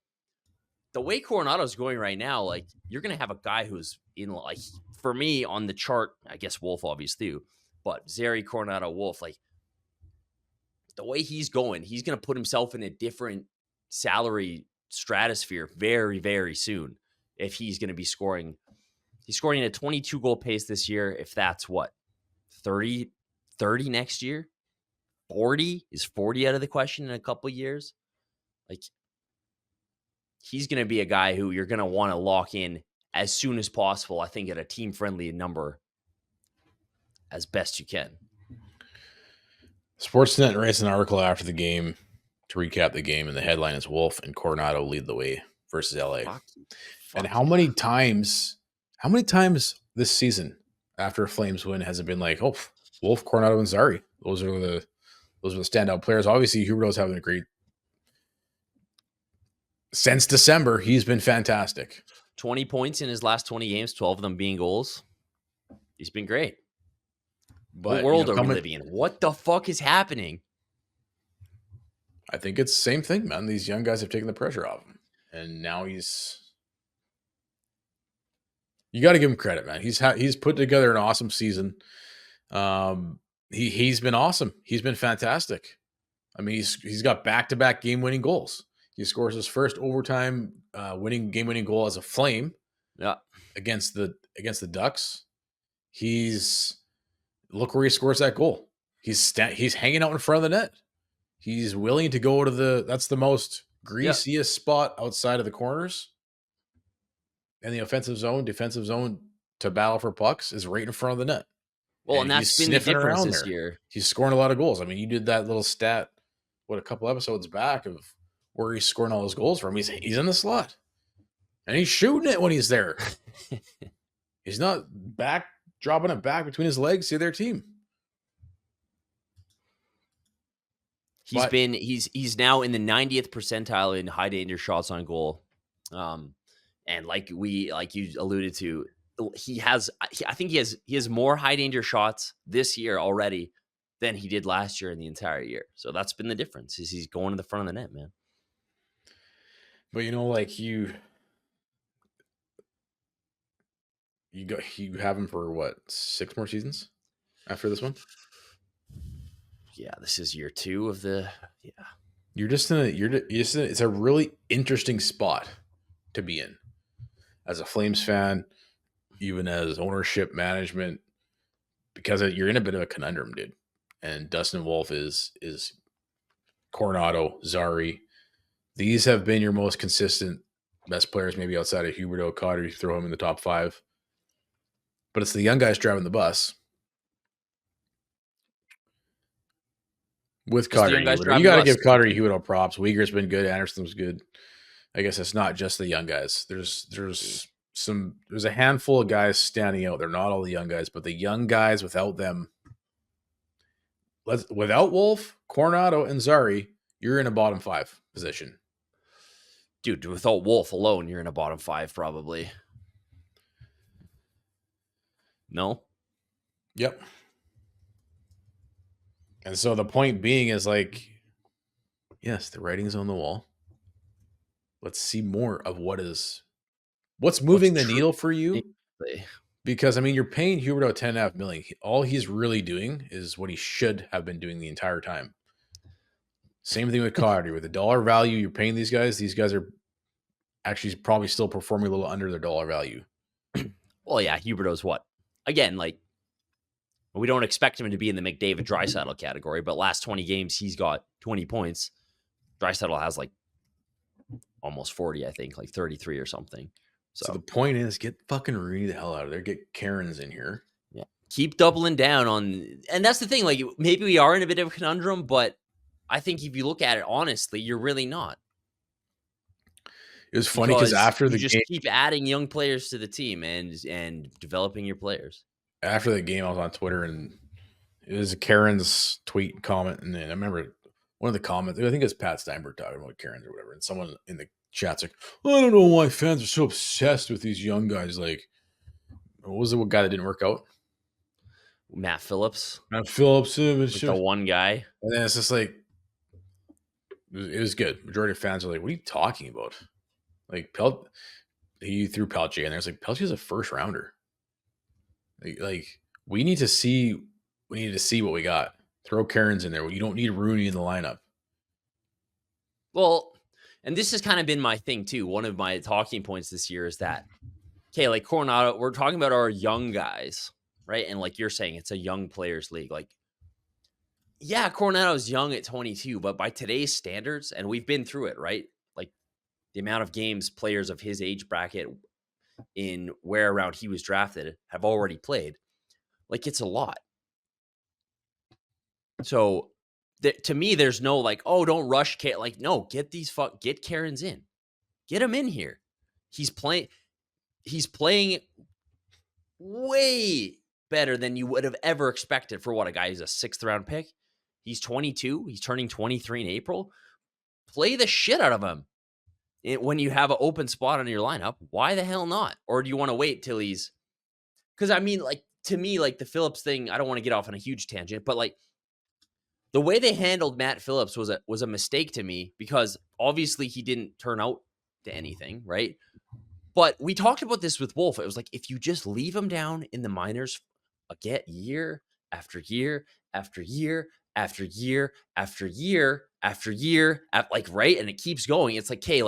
the way Coronado's going right now, like, you're going to have a guy who's in, like, for me on the chart, I guess Wolf obviously too, but Zary, Coronado, Wolf, like, the way he's going, he's going to put himself in a different salary stratosphere very, very soon if he's going to be scoring. He's scoring at a 22 goal pace this year. If that's what, 30 next year, 40 is 40 out of the question in a couple years. Like, he's going to be a guy who you're going to want to lock in as soon as possible, I think, at a team friendly number as best you can. Sportsnet writes an article after the game to recap the game, and the headline is Wolf and Coronado lead the way versus LA. And how many times this season after a Flames win has it been like, oh, Wolf, Coronado, and Zary? Those are the standout players. Obviously, Huberdeau's having a great since December. He's been fantastic. 20 points in his last 20 games, 12 of them being goals. He's been great. But what world are we living in? What the fuck is happening? I think it's the same thing, man. These young guys have taken the pressure off him. And now you got to give him credit, man. He's put together an awesome season. He's been awesome. He's been fantastic. I mean, he's got back-to-back game-winning goals. He scores his first overtime game-winning goal as a Flame. Yeah. Against the Ducks. He's Look where he scores that goal. He's hanging out in front of the net. He's willing to go to that's the most greasiest spot outside of the corners. And the offensive zone, defensive zone to battle for pucks is right in front of the net. Well, and he's that's been the sniffing difference around this there. year. He's scoring a lot of goals. I mean, you did that little stat, a couple episodes back of where he's scoring all his goals from. He's in the slot. And he's shooting it when he's there. He's not dropping it back between his legs to their team. He's now in the 90th percentile in high danger shots on goal. And like you alluded to, I think he has more high danger shots this year already than he did last year in the entire year. So that's been the difference, is he's going to the front of the net, man. But you have him for what, 6 more seasons after this one? Yeah, this is year 2 of the it's a really interesting spot to be in as a Flames fan, even as ownership, management, because you're in a bit of a conundrum, dude. And Dustin Wolf is Coronado, Zari. These have been your most consistent, best players, maybe outside of Huberdeau, Cotter. You throw him in the top 5. But it's the young guys driving the bus. With Cotter, you got to give Cotter Huberdeau props. Uyghur's been good. Anderson's good. I guess it's not just the young guys. There's a handful of guys standing out. They're not all the young guys, but the young guys, without them, without Wolf, Coronado, and Zari, you're in a bottom 5 position. Dude, without Wolf alone, you're in a bottom 5 probably. No? Yep. And so the point being is yes, the writing's on the wall. Let's see more of what's moving the needle for you. Because, I mean, you're paying Huberdeau $10.5 million. All he's really doing is what he should have been doing the entire time. Same thing with Cotter. With the dollar value you're paying these guys are actually probably still performing a little under their dollar value. Well, yeah, Huberdeau's what? Again, we don't expect him to be in the McDavid Draisaitl category, but last 20 games, he's got 20 points. Draisaitl has almost 40, I think, 33 or something. So the point is, get fucking Rooney the hell out of there. Get Karens in here. Yeah. Keep doubling down on, and that's the thing, maybe we are in a bit of a conundrum, but I think if you look at it honestly, you're really not. It was funny because after the game, just keep adding young players to the team and developing your players. After the game, I was on Twitter and it was a Karen's tweet comment, and then I remember one of the comments. I think it's Pat Steinberg talking about Karen's or whatever, and someone in the chat's like, "I don't know why fans are so obsessed with these young guys." What was the guy that didn't work out? Matt Phillips. The one guy. And then it's just it was good. Majority of fans are like, "What are you talking about?" He threw Pelche in there. It's Pelche's a first rounder. We need to see what we got. Throw Karens in there. You don't need Rooney in the lineup. Well, and this has kind of been my thing too. One of my talking points this year is that, okay, Coronado, we're talking about our young guys, right? And you're saying, it's a young players league. Yeah, Coronado's young at 22, but by today's standards, and we've been through it, right? The amount of games players of his age bracket in where around he was drafted have already played, it's a lot. So to me, there's no don't rush no, get Karens in, get him in here. He's playing way better than you would have ever expected for a guy who's a 6th round pick. He's 22. He's turning 23 in April. Play the shit out of him. When you have an open spot on your lineup, why the hell not? Or do you want to wait till he's... Because, I mean, to me, the Phillips thing, I don't want to get off on a huge tangent, but, the way they handled Matt Phillips was a mistake to me, because obviously he didn't turn out to anything, right? But we talked about this with Wolf. It was if you just leave him down in the minors, get year after year after year after year after year after year, right? And it keeps going. It's okay,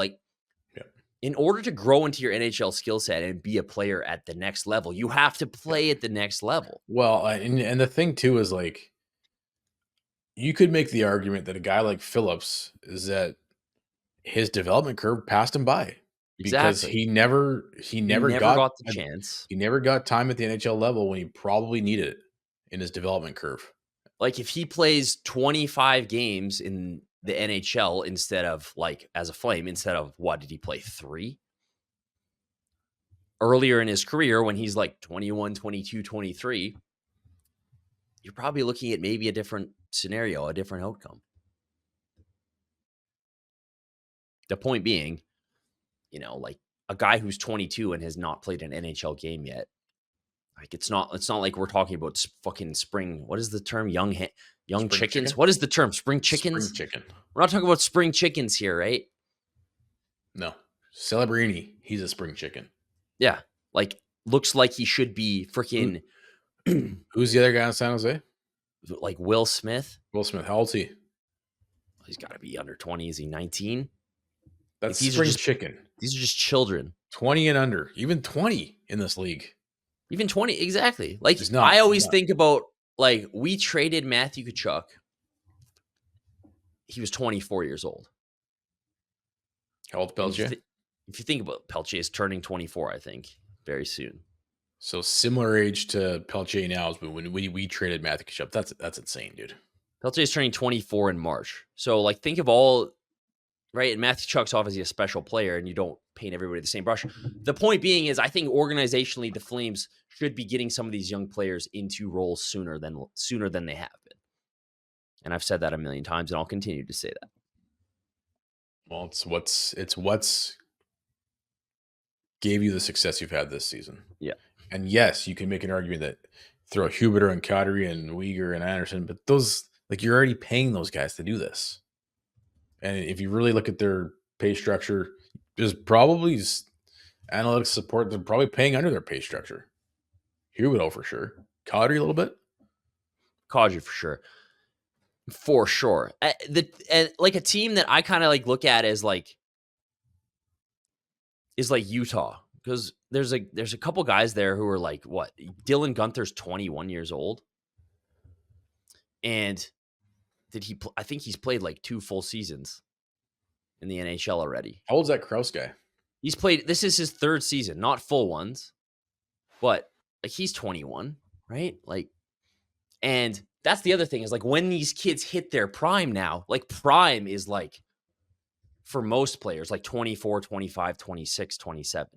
in order to grow into your NHL skill set and be a player at the next level, you have to play at the next level. Well, and the thing too is like you could make the argument that a guy like Phillips is that his development curve passed him by because Exactly. he He never never got got the chance. he never got time at the NHL level when he probably needed it in his development curve. Like if he plays 25 games in the NHL instead of like as a Flame, instead of what did he play 3? Earlier in his career when he's like 21, 22, 23, you're probably looking at maybe a different scenario, a different outcome. The point being, like a guy who's 22 and has not played an NHL game yet. Like it's not like we're talking about fucking spring. What is the term? Young Spring chickens. chicken? What is the term? Spring chickens? Spring chicken. We're not talking about spring chickens here, right? No. Celebrini, he's a spring chicken. Yeah. Like looks like he should be freaking Who's the other guy in San Jose? like Will Smith. Will Smith. How old's he? He's got to be under 20. Is he 19? That's Like, spring chicken. These are just children. 20 and under. Even 20 in this league. Even 20, exactly. Like not. I always think about like we traded Matthew Tkachuk. He was 24 years old. How old Peltier? If you think about Peltier is turning 24, I think, very soon. So similar age to Peltier now, but when we traded Matthew Tkachuk, that's insane, dude. Peltier is turning 24 in March. So like think of all right, and Matthew Tkachuk's obviously a special player, and you don't paint everybody the same brush. The point being is I think organizationally the Flames should be getting some of these young players into roles sooner than they have been. And I've said that a million times, and I'll continue to say that. Well, it's what's gave you the success you've had this season. Yeah. And yes, you can make an argument that throw Huberdeau and Kadri and Uyghur and Anderson, but those like you're already paying those guys to do this. And if you really look at their pay structure, there's probably analytics support. They're probably paying under their pay structure. Huberdeau for sure. Kadri a little bit. Kadri for sure. For sure. Like a team that I kind of like look at as like is like Utah, because there's a couple guys there who are like what Dylan Guenther's 21 years old, and I think he's played like 2 full seasons in the NHL already. How old's that Krause guy? He's played. This is his 3rd season, not full ones, but like he's 21, right? Like, and that's the other thing is like when these kids hit their prime now, like prime is like for most players, like 24, 25, 26, 27,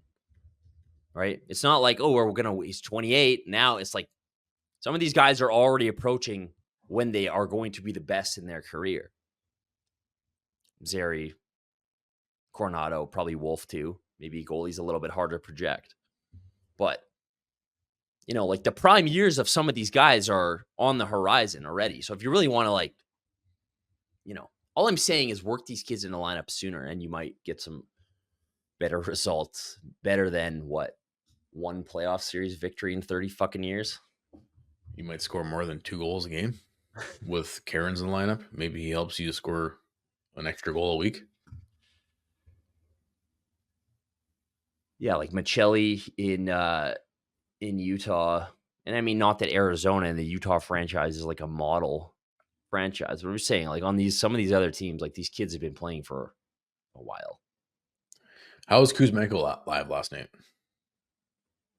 right? It's not like, oh, he's 28. Now it's like some of these guys are already approaching when they are going to be the best in their career. Zary, Coronado, probably Wolf too. Maybe goalie's a little bit harder to project. But, like the prime years of some of these guys are on the horizon already. So if you really want to like, all I'm saying is work these kids in the lineup sooner and you might get some better results. Better than what? 1 playoff series victory in 30 fucking years? You might score more than 2 goals a game with Karen's in the lineup. Maybe he helps you score an extra goal a week. Yeah, like Michelli in Utah. And I mean, not that Arizona and the Utah franchise is like a model franchise, but I'm just saying, like on some of these other teams, like these kids have been playing for a while. How was Kuzmenko live last night?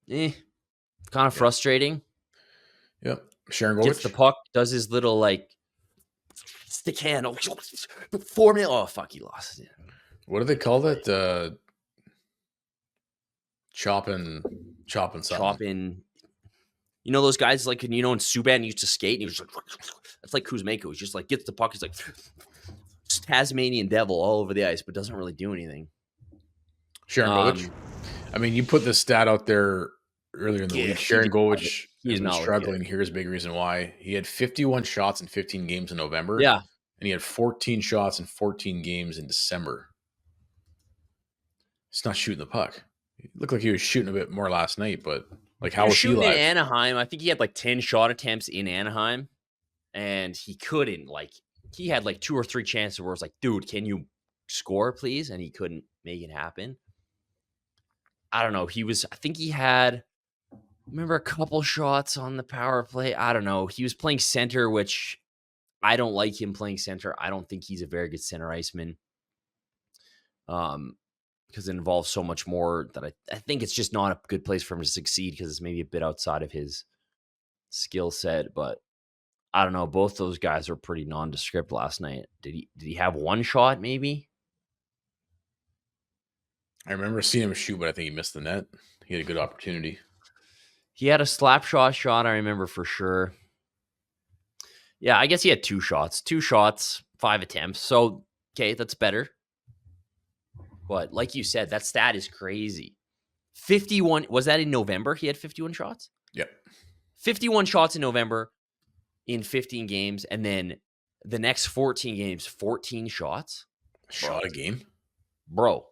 Kind of frustrating. Yep. Sharangovich gets the puck, does his little like stick hand. 4 minutes. Oh fuck, he lost it. What do they call that? Chopping something. Chopping. Those guys like, when Subban used to skate and he was like, that's like Kuzmenko. He's just like gets the puck. He's like Tasmanian devil all over the ice, but doesn't really do anything. Sharangovich. I mean, you put this stat out there earlier in the week. Sharangovich has been struggling. Here's a big reason why. He had 51 shots in 15 games in November. Yeah. And he had 14 shots in 14 games in December. He's not shooting the puck. It looked like he was shooting a bit more last night, but like how was he shooting live? in Anaheim? I think he had like 10 shot attempts in Anaheim, and he couldn't. Like he had like 2 or 3 chances where it's like, dude, can you score, please? And he couldn't make it happen. I don't know. I think he had, remember a couple shots on the power play. I don't know. He was playing center, which I don't like him playing center. I don't think he's a very good center iceman. Because it involves so much more that I think it's just not a good place for him to succeed because it's maybe a bit outside of his skill set. But I don't know. Both those guys were pretty nondescript last night. Did he have one shot maybe? I remember seeing him shoot, but I think he missed the net. He had a good opportunity. He had a slap shot, I remember for sure. Yeah, I guess he had 2 shots. 2 shots, 5 attempts. So, okay, that's better. But like you said, that stat is crazy. 51, was that in November? He had 51 shots? Yep. 51 shots in November in 15 games, and then the next 14 games, 14 shots. Shot a game? Bro.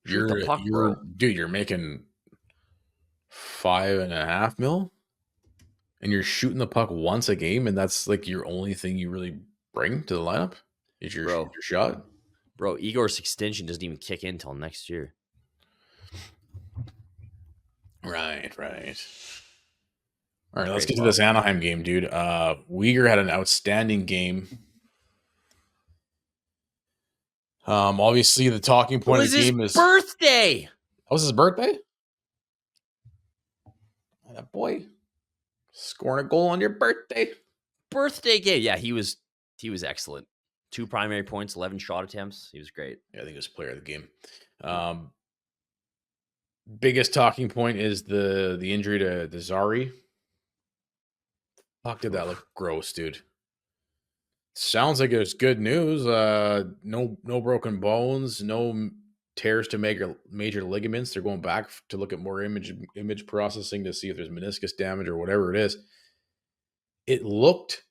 Shoot the puck, bro. Dude, you're making $5.5 million, and you're shooting the puck once a game, and that's like your only thing you really bring to the lineup is your shot. Bro, Igor's extension doesn't even kick in until next year. Right. All right, let's get to this Anaheim game, dude. Uyghur had an outstanding game. Obviously, the talking point of the game is birthday. Oh, was his birthday? That boy scoring a goal on your birthday. Birthday game. Yeah, he was excellent. 2 primary points, 11 shot attempts. He was great. Yeah, I think he was player of the game. Biggest talking point is the injury to Zari. Fuck, did that look gross, dude? Sounds like it was good news. No broken bones, no tears to major ligaments. They're going back to look at more image processing to see if there's meniscus damage or whatever it is. It looked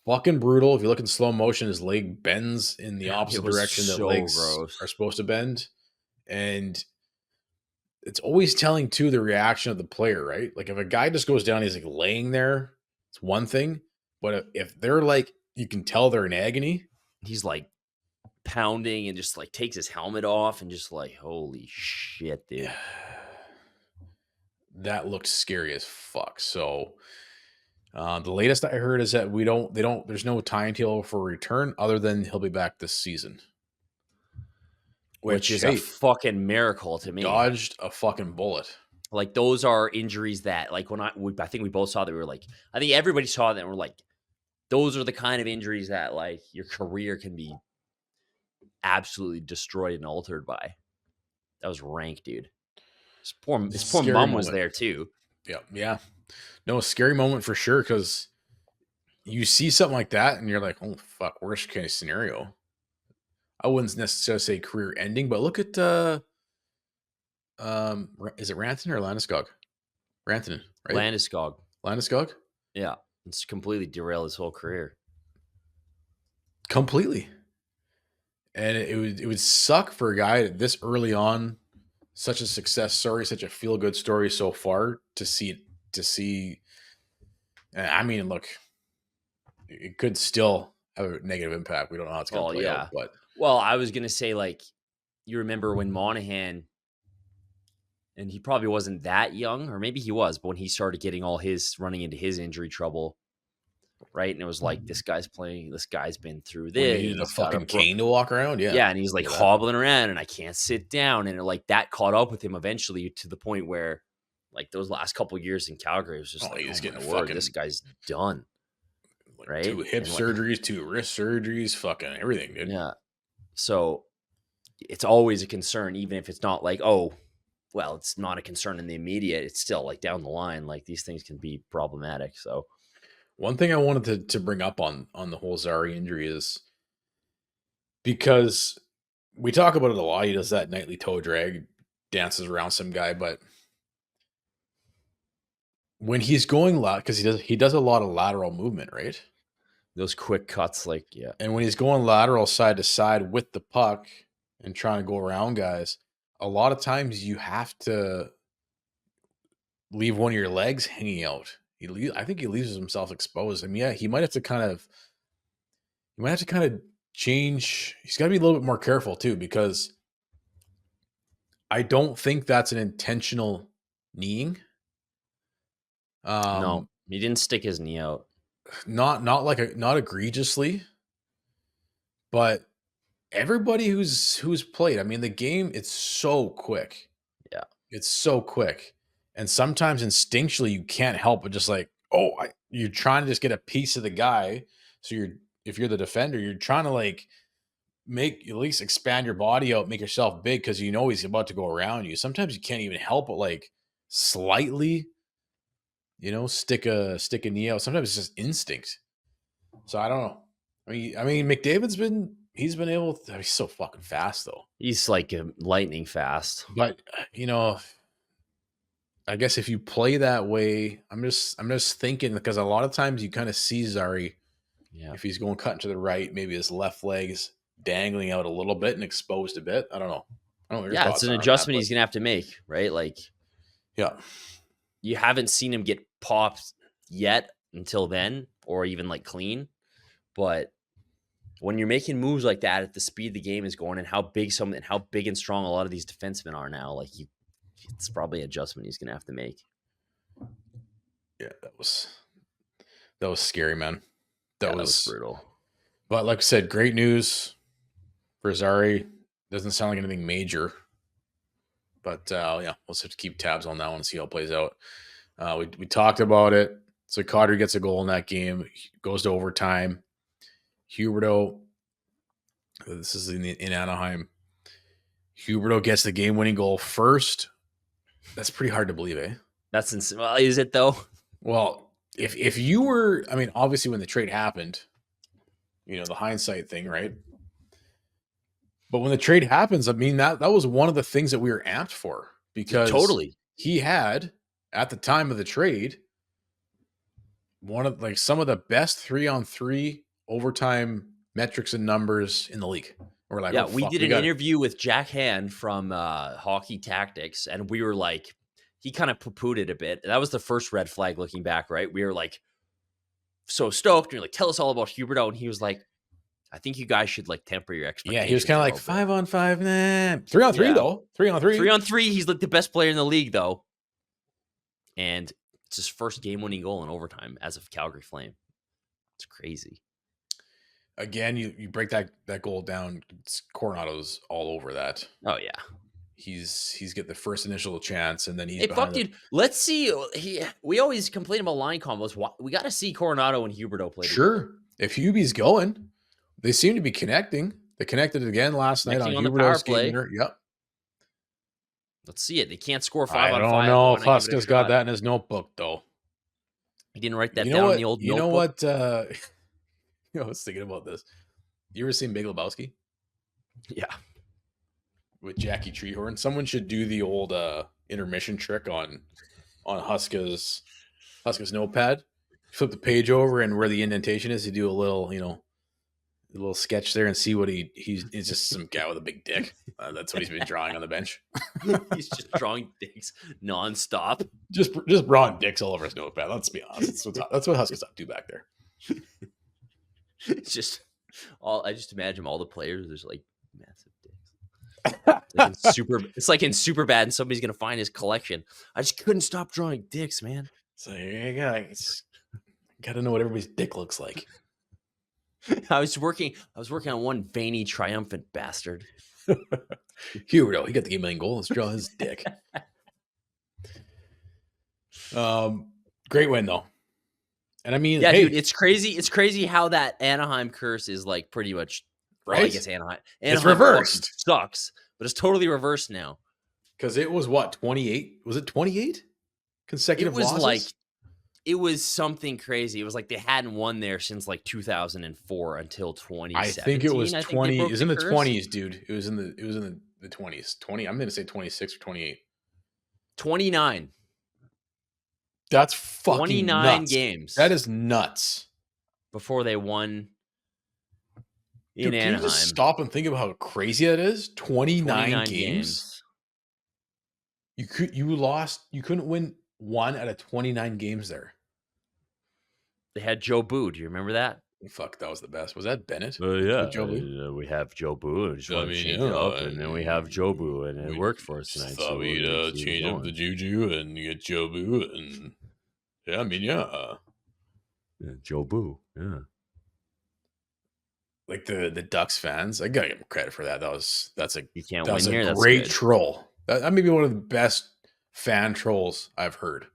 fucking brutal. If you look in slow motion, his leg bends in the opposite direction that legs are supposed to bend. And it's always telling, too, the reaction of the player, right? Like, if a guy just goes down, he's like laying there, it's one thing. But if they're like, you can tell they're in agony. He's like pounding and just like takes his helmet off and just like, holy shit, dude. That looks scary as fuck. So the latest I heard is that there's no timetable for return other than he'll be back this season. Which is a fucking miracle to me. Dodged a fucking bullet. Like, those are injuries that, like, I think we both saw that, we were like, I think everybody saw that and we're like, those are the kind of injuries that, like, your career can be absolutely destroyed and altered by. That was rank, dude. His poor mom was there too. Yeah. No, a scary moment for sure, because you see something like that and you're like, oh fuck, worst case scenario. I wouldn't necessarily say career ending, but look at is it Rantanen or Landeskog? Rantanen, right? Landeskog? Yeah. It's completely derailed his whole career. Completely. And it would suck for a guy this early on, such a success story, such a feel good story so far, to see. I mean, look, it could still have a negative impact. We don't know how it's going to play out. But I was going to say, like, you remember when Monahan, and he probably wasn't that young, or maybe he was, but when he started getting running into his injury trouble, right? And it was like, this guy's been through this. He needed a fucking cane to walk around. Yeah. Yeah. And he's like hobbling around and I can't sit down. And like that caught up with him eventually to the point where, like, those last couple of years in Calgary, it was just he's getting fucking, this guy's done. Like, right? 2 hip surgeries, 2 wrist surgeries, fucking everything, dude. Yeah. So it's always a concern, even if it's not like, oh, well, it's not a concern in the immediate. It's still like down the line, like these things can be problematic. So one thing I wanted to bring up on the whole Zari injury is because we talk about it a lot. He does that nightly toe drag, dances around some guy, but when he's going because he does a lot of lateral movement, right? Those quick cuts, like, yeah. And when he's going lateral side to side with the puck and trying to go around guys, a lot of times you have to leave one of your legs hanging out. I think he leaves himself exposed. I mean, yeah, he might have to kind of change. He's got to be a little bit more careful too, because I don't think that's an intentional kneeing. No, he didn't stick his knee out. Not egregiously, but everybody who's played, I mean, the game, it's so quick. Yeah. It's so quick. And sometimes instinctually you can't help but just like, you're trying to just get a piece of the guy. So if you're the defender, you're trying to like make at least expand your body out, make yourself big because you know he's about to go around you. Sometimes you can't even help but like slightly, stick a knee out. Sometimes it's just instinct. So I don't know. I mean, he's been able to, he's so fucking fast though. He's like lightning fast. But I guess if you play that way, I'm just thinking because a lot of times you kind of see Zari, if he's going cutting to the right, maybe his left leg's dangling out a little bit and exposed a bit. I don't know. I don't know what your It's thoughts an are on adjustment that, he's gonna have to make, right? Like, yeah, you haven't seen him get popped yet until then, or even like clean. But when you're making moves like that at the speed the game is going and how big and strong a lot of these defensemen are now, like it's probably an adjustment he's gonna have to make. Yeah, that was scary, man. That was brutal. But like I said, great news for Zari. Doesn't sound like anything major. But we'll just have to keep tabs on that one and see how it plays out. We talked about it. So Carter gets a goal in that game, goes to overtime. Huberdeau, this is in Anaheim. Huberdeau gets the game-winning goal first. That's pretty hard to believe, eh? That's insane. Well, is it though? Well, if you were, I mean, obviously when the trade happened, the hindsight thing, right? But when the trade happens, I mean, that was one of the things that we were amped for because Totally. he had, at the time of the trade, some of the best 3-on-3 overtime metrics and numbers in the league. We're like, we did an interview with Jack Hand from Hockey Tactics, and we were like, he kind of poo-pooed it a bit. That was the first red flag looking back, right? We were like so stoked. And you're like, tell us all about Huberdeau. And he was like, I think you guys should like temper your expectations. Yeah, he was kind of like 5-on-5, nah. 3-on-3 though. 3-on-3. 3-on-3. He's like the best player in the league though. And it's his first game-winning goal in overtime as a Calgary Flame. It's crazy. Again, you break that goal down. Coronado's all over that. Oh yeah, he's get the first initial chance, and then he's dude. Let's see. We always complain about line combos. We got to see Coronado and Huberdeau play. Sure, together. If Hubie's going, they seem to be connecting. They connected again last night on the power play. Yep. Let's see it. They can't score 5-on-5. I don't know if Huska's got that in his notebook though. He didn't write that down in the old notebook. You know what? I was thinking about this. You ever seen Big Lebowski? Yeah. With Jackie Treehorn. Someone should do the old intermission trick on Huska's notepad. Flip the page over, and where the indentation is, you do a little, a little sketch there and see what he's just some guy with a big dick. That's what he's been drawing on the bench. He's just drawing dicks nonstop. Just drawing dicks all over his notepad. Let's be honest. That's what Huska's up to back there. It's just I just imagine all the players. There's like massive dicks. It's like in Superbad, and somebody's gonna find his collection. I just couldn't stop drawing dicks, man. So you gotta know what everybody's dick looks like. I was working on one veiny, triumphant bastard. Huberdeau, he got the game-winning goal. Let's draw his dick. Great win though. And I mean, dude, it's crazy. It's crazy how that Anaheim curse is like pretty much right. Well, I guess Anaheim it's reversed. Sucks, but it's totally reversed now. Because it was what, 28? Was it 28 consecutive losses? It was something crazy. It was like they hadn't won there since like 2004 until 2017. I think it was 20. It was in the 20s, dude. It was in the 20s. 20. I'm going to say 26 or 28. 29. That's fucking 29 nuts. games. That is nuts. Before they won in Anaheim. Can you just stop and think about how crazy that is? 29 games. You couldn't win one out of 29 games there. They had Joe Boo. Do you remember that? Fuck, that was the best. Was that Bennett? Yeah, With Joe Boo? we have Joe Boo, and just I want to mean, change it up, yeah, and then we have Joe Boo, and it we worked for us just tonight, thought so we're we'd gonna keep it change up the going. juju and get Joe Boo, and yeah, I mean, yeah. Yeah, Joe Boo, yeah. Like the Ducks fans, I gotta give them credit for that. You can't That was win a here. That's great good. troll. That may be one of the best fan trolls I've heard.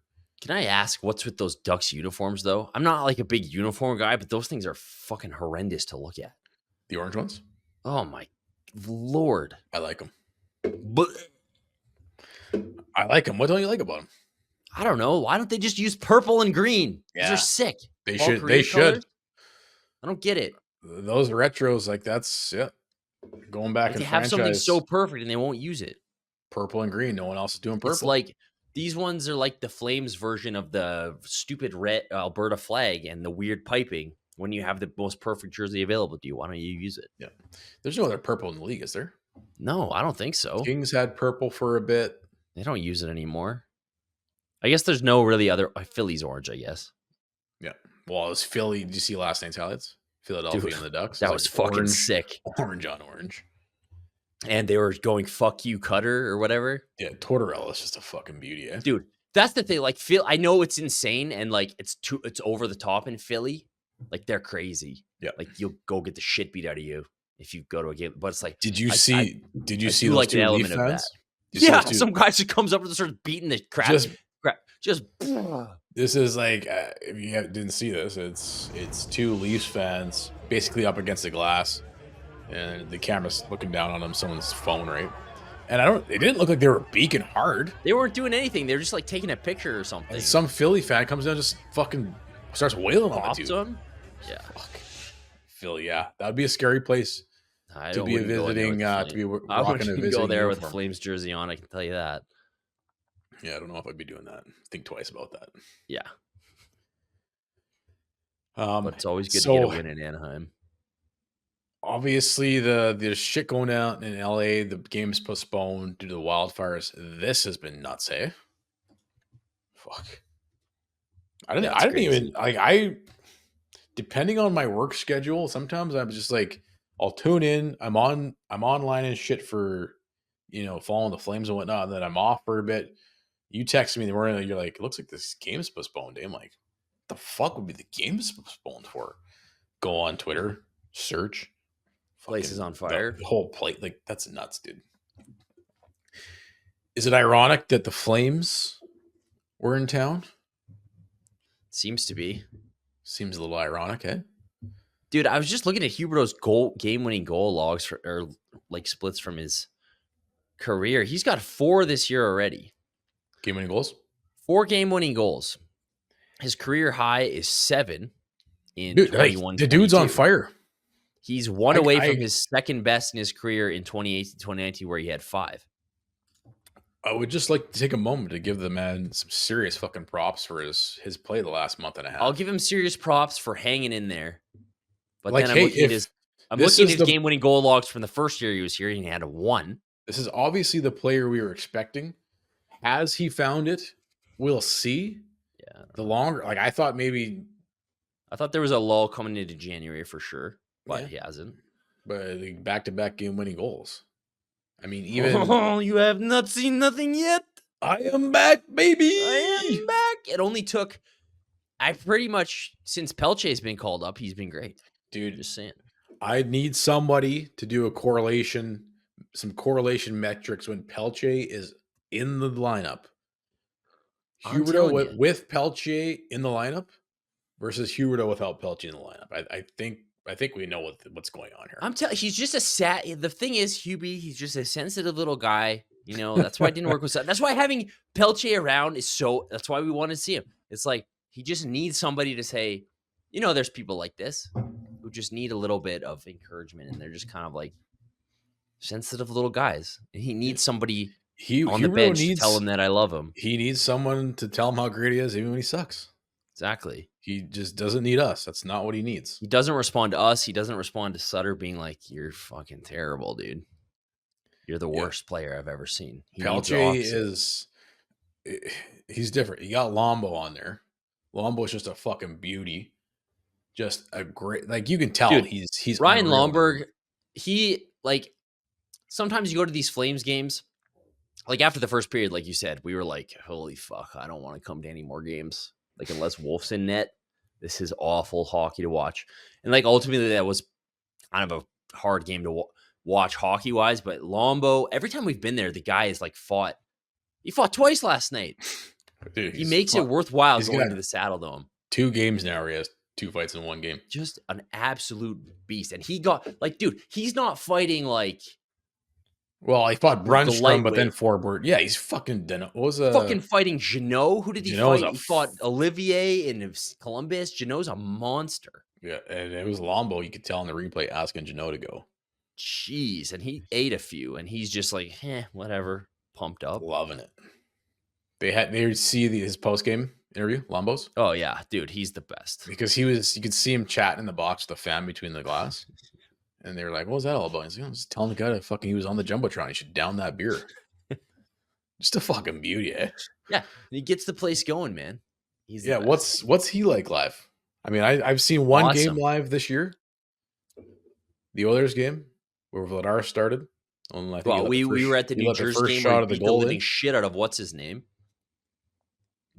Can I ask what's with those Ducks uniforms, though? I'm not like a big uniform guy, but those things are fucking horrendous to look at. The orange ones, Oh my lord! I like them. But I like them. What don't you like about them? I don't know. Why don't they just use purple and green? These Yeah. are sick. They All should. Korean They should. colors? I don't get it. Those retros, like that's going back Like in they have something franchise. so perfect and they won't use it. Purple and green. No one else is doing purple. It's like these ones are like the Flames version of the stupid red Alberta flag and the weird piping. When you have the most perfect jersey available to you, why don't you use it? Yeah. There's no other purple in the league, is there? No, I don't think so. Kings had purple for a bit. They don't use it anymore. I guess there's no really other Philly's orange, I guess. Yeah. Well, it was Philly. Did you see last night's highlights? Philadelphia Dude, and the Ducks. That It was like fucking sick. Orange on orange. And they were going "fuck you, Cutter" or whatever. Yeah, Tortorella is just a fucking beauty, eh? Dude, that's the thing. Like, Phil, I know it's insane and like it's over the top in Philly. Like they're crazy. Yeah. Like you'll go get the shit beat out of you if you go to a game. But it's like, Did you see I those like two the Leaf element of that. fans? Did you see Yeah, those two- some guy just comes up and starts beating the crap. Just This is like if you didn't see this, it's two Leafs fans basically up against the glass, and the camera's looking down on them, someone's phone, right? And they didn't look like they were beaking hard. They weren't doing anything. They were just like taking a picture or something. And some Philly fan comes down and just fucking starts wailing on the dude. Him? Yeah. Fuck. Philly, yeah. That would be a scary place to be visiting, to be I rocking a wouldn't visiting go there with a uniform. Flames jersey on, I can tell you that. Yeah, I don't know if I'd be doing that. Think twice about that. Yeah. But it's always good to get a win in Anaheim. Obviously, there's shit going out in LA. The game's postponed due to the wildfires. This has been nuts, eh? Fuck. I didn't even like depending on my work schedule, sometimes I'm just like I'll tune in. I'm online and shit for following the Flames and whatnot, and then I'm off for a bit. You text me in the morning, you're like, it looks like this game's postponed. I'm like, what the fuck would be the game's postponed for? Go on Twitter, search. Place is on fire. The whole plate, like that's nuts, dude. Is it ironic that the Flames were in town? Seems to be. Seems a little ironic, eh? Dude, I was just looking at Huberdeau's game-winning goal logs or like splits from his career. He's got 4 this year already. Game-winning goals? 4 game-winning goals. His career high is 7 in Dude, 21. The dude's on fire. He's 1 away from his second best in his career in 2018-2019, where he had 5. I would just like to take a moment to give the man some serious fucking props for his play the last month and a half. I'll give him serious props for hanging in there. But like, then I'm looking at his game-winning goal logs from the first year he was here, and he had a 1. This is obviously the player we were expecting. Has he found it? We'll see. Yeah. The longer, like I thought there was a lull coming into January for sure, but he hasn't. But the back-to-back game-winning goals. I mean, even you have not seen nothing yet. I am back, baby. I am back. It only took. I pretty much since Pelche's been called up, he's been great, dude. Just saying. I need somebody to do some correlation metrics when Pelche is in the lineup. Huberdeau with Pelche in the lineup versus Huberdeau without Pelche in the lineup. I think we know what's going on here. He's just the thing is, Hubie, he's just a sensitive little guy. That's why it didn't work with That's why having Pelche around that's why we want to see him. It's like he just needs somebody to say, there's people like this who just need a little bit of encouragement, and they're just kind of like sensitive little guys. And he needs somebody on the bench to tell him that I love him. He needs someone to tell him how great he is, even when he sucks. Exactly. He just doesn't need us. That's not what he needs. He doesn't respond to us. He doesn't respond to Sutter being like, "You're fucking terrible, dude. You're the worst player I've ever seen." Pelche he's different. You got Lombo on there. Lombo is just a fucking beauty. just a great, like, you can tell Dude, he's Ryan unreal. Lomberg, he, like, sometimes you go to these Flames games, like, after the first period, like you said, we were like, holy fuck, I don't want to come to any more games. Like, unless Wolf's in net, this is awful hockey to watch. And, like, ultimately, that was kind of a hard game to watch hockey-wise. But Lombo, every time we've been there, the guy is, like, fought. He fought twice last night. Dude, he makes it worthwhile he's going got to the Saddle Dome. 2 games now where he has 2 fights in 1 game. Just an absolute beast. And he got, like, dude, he's not fighting, like, well, he fought Brunstrom, but then lightweight. Forbort. Yeah, he's fucking fucking fighting Jeannot. Who did he Jeannot's fight? He fought Olivier in Columbus. Jeannot's a monster. Yeah, and it was Lombo. You could tell in the replay asking Jeannot to go. Jeez, and he ate a few, and he's just like, whatever, pumped up. Loving it. They see his post game interview, Lombo's. Oh yeah, dude, he's the best. Because you could see him chatting in the box with the fan between the glass. And they were like, what was that all about? He's like, I was telling the guy he was on the Jumbotron. He should down that beer. Just a fucking beauty, eh? Yeah, he gets the place going, man. He's what's he like live? I mean, I've seen one game live this year. The Oilers game where Vladar started. We were at the New Jersey game where he beat the living shit out of what's his name.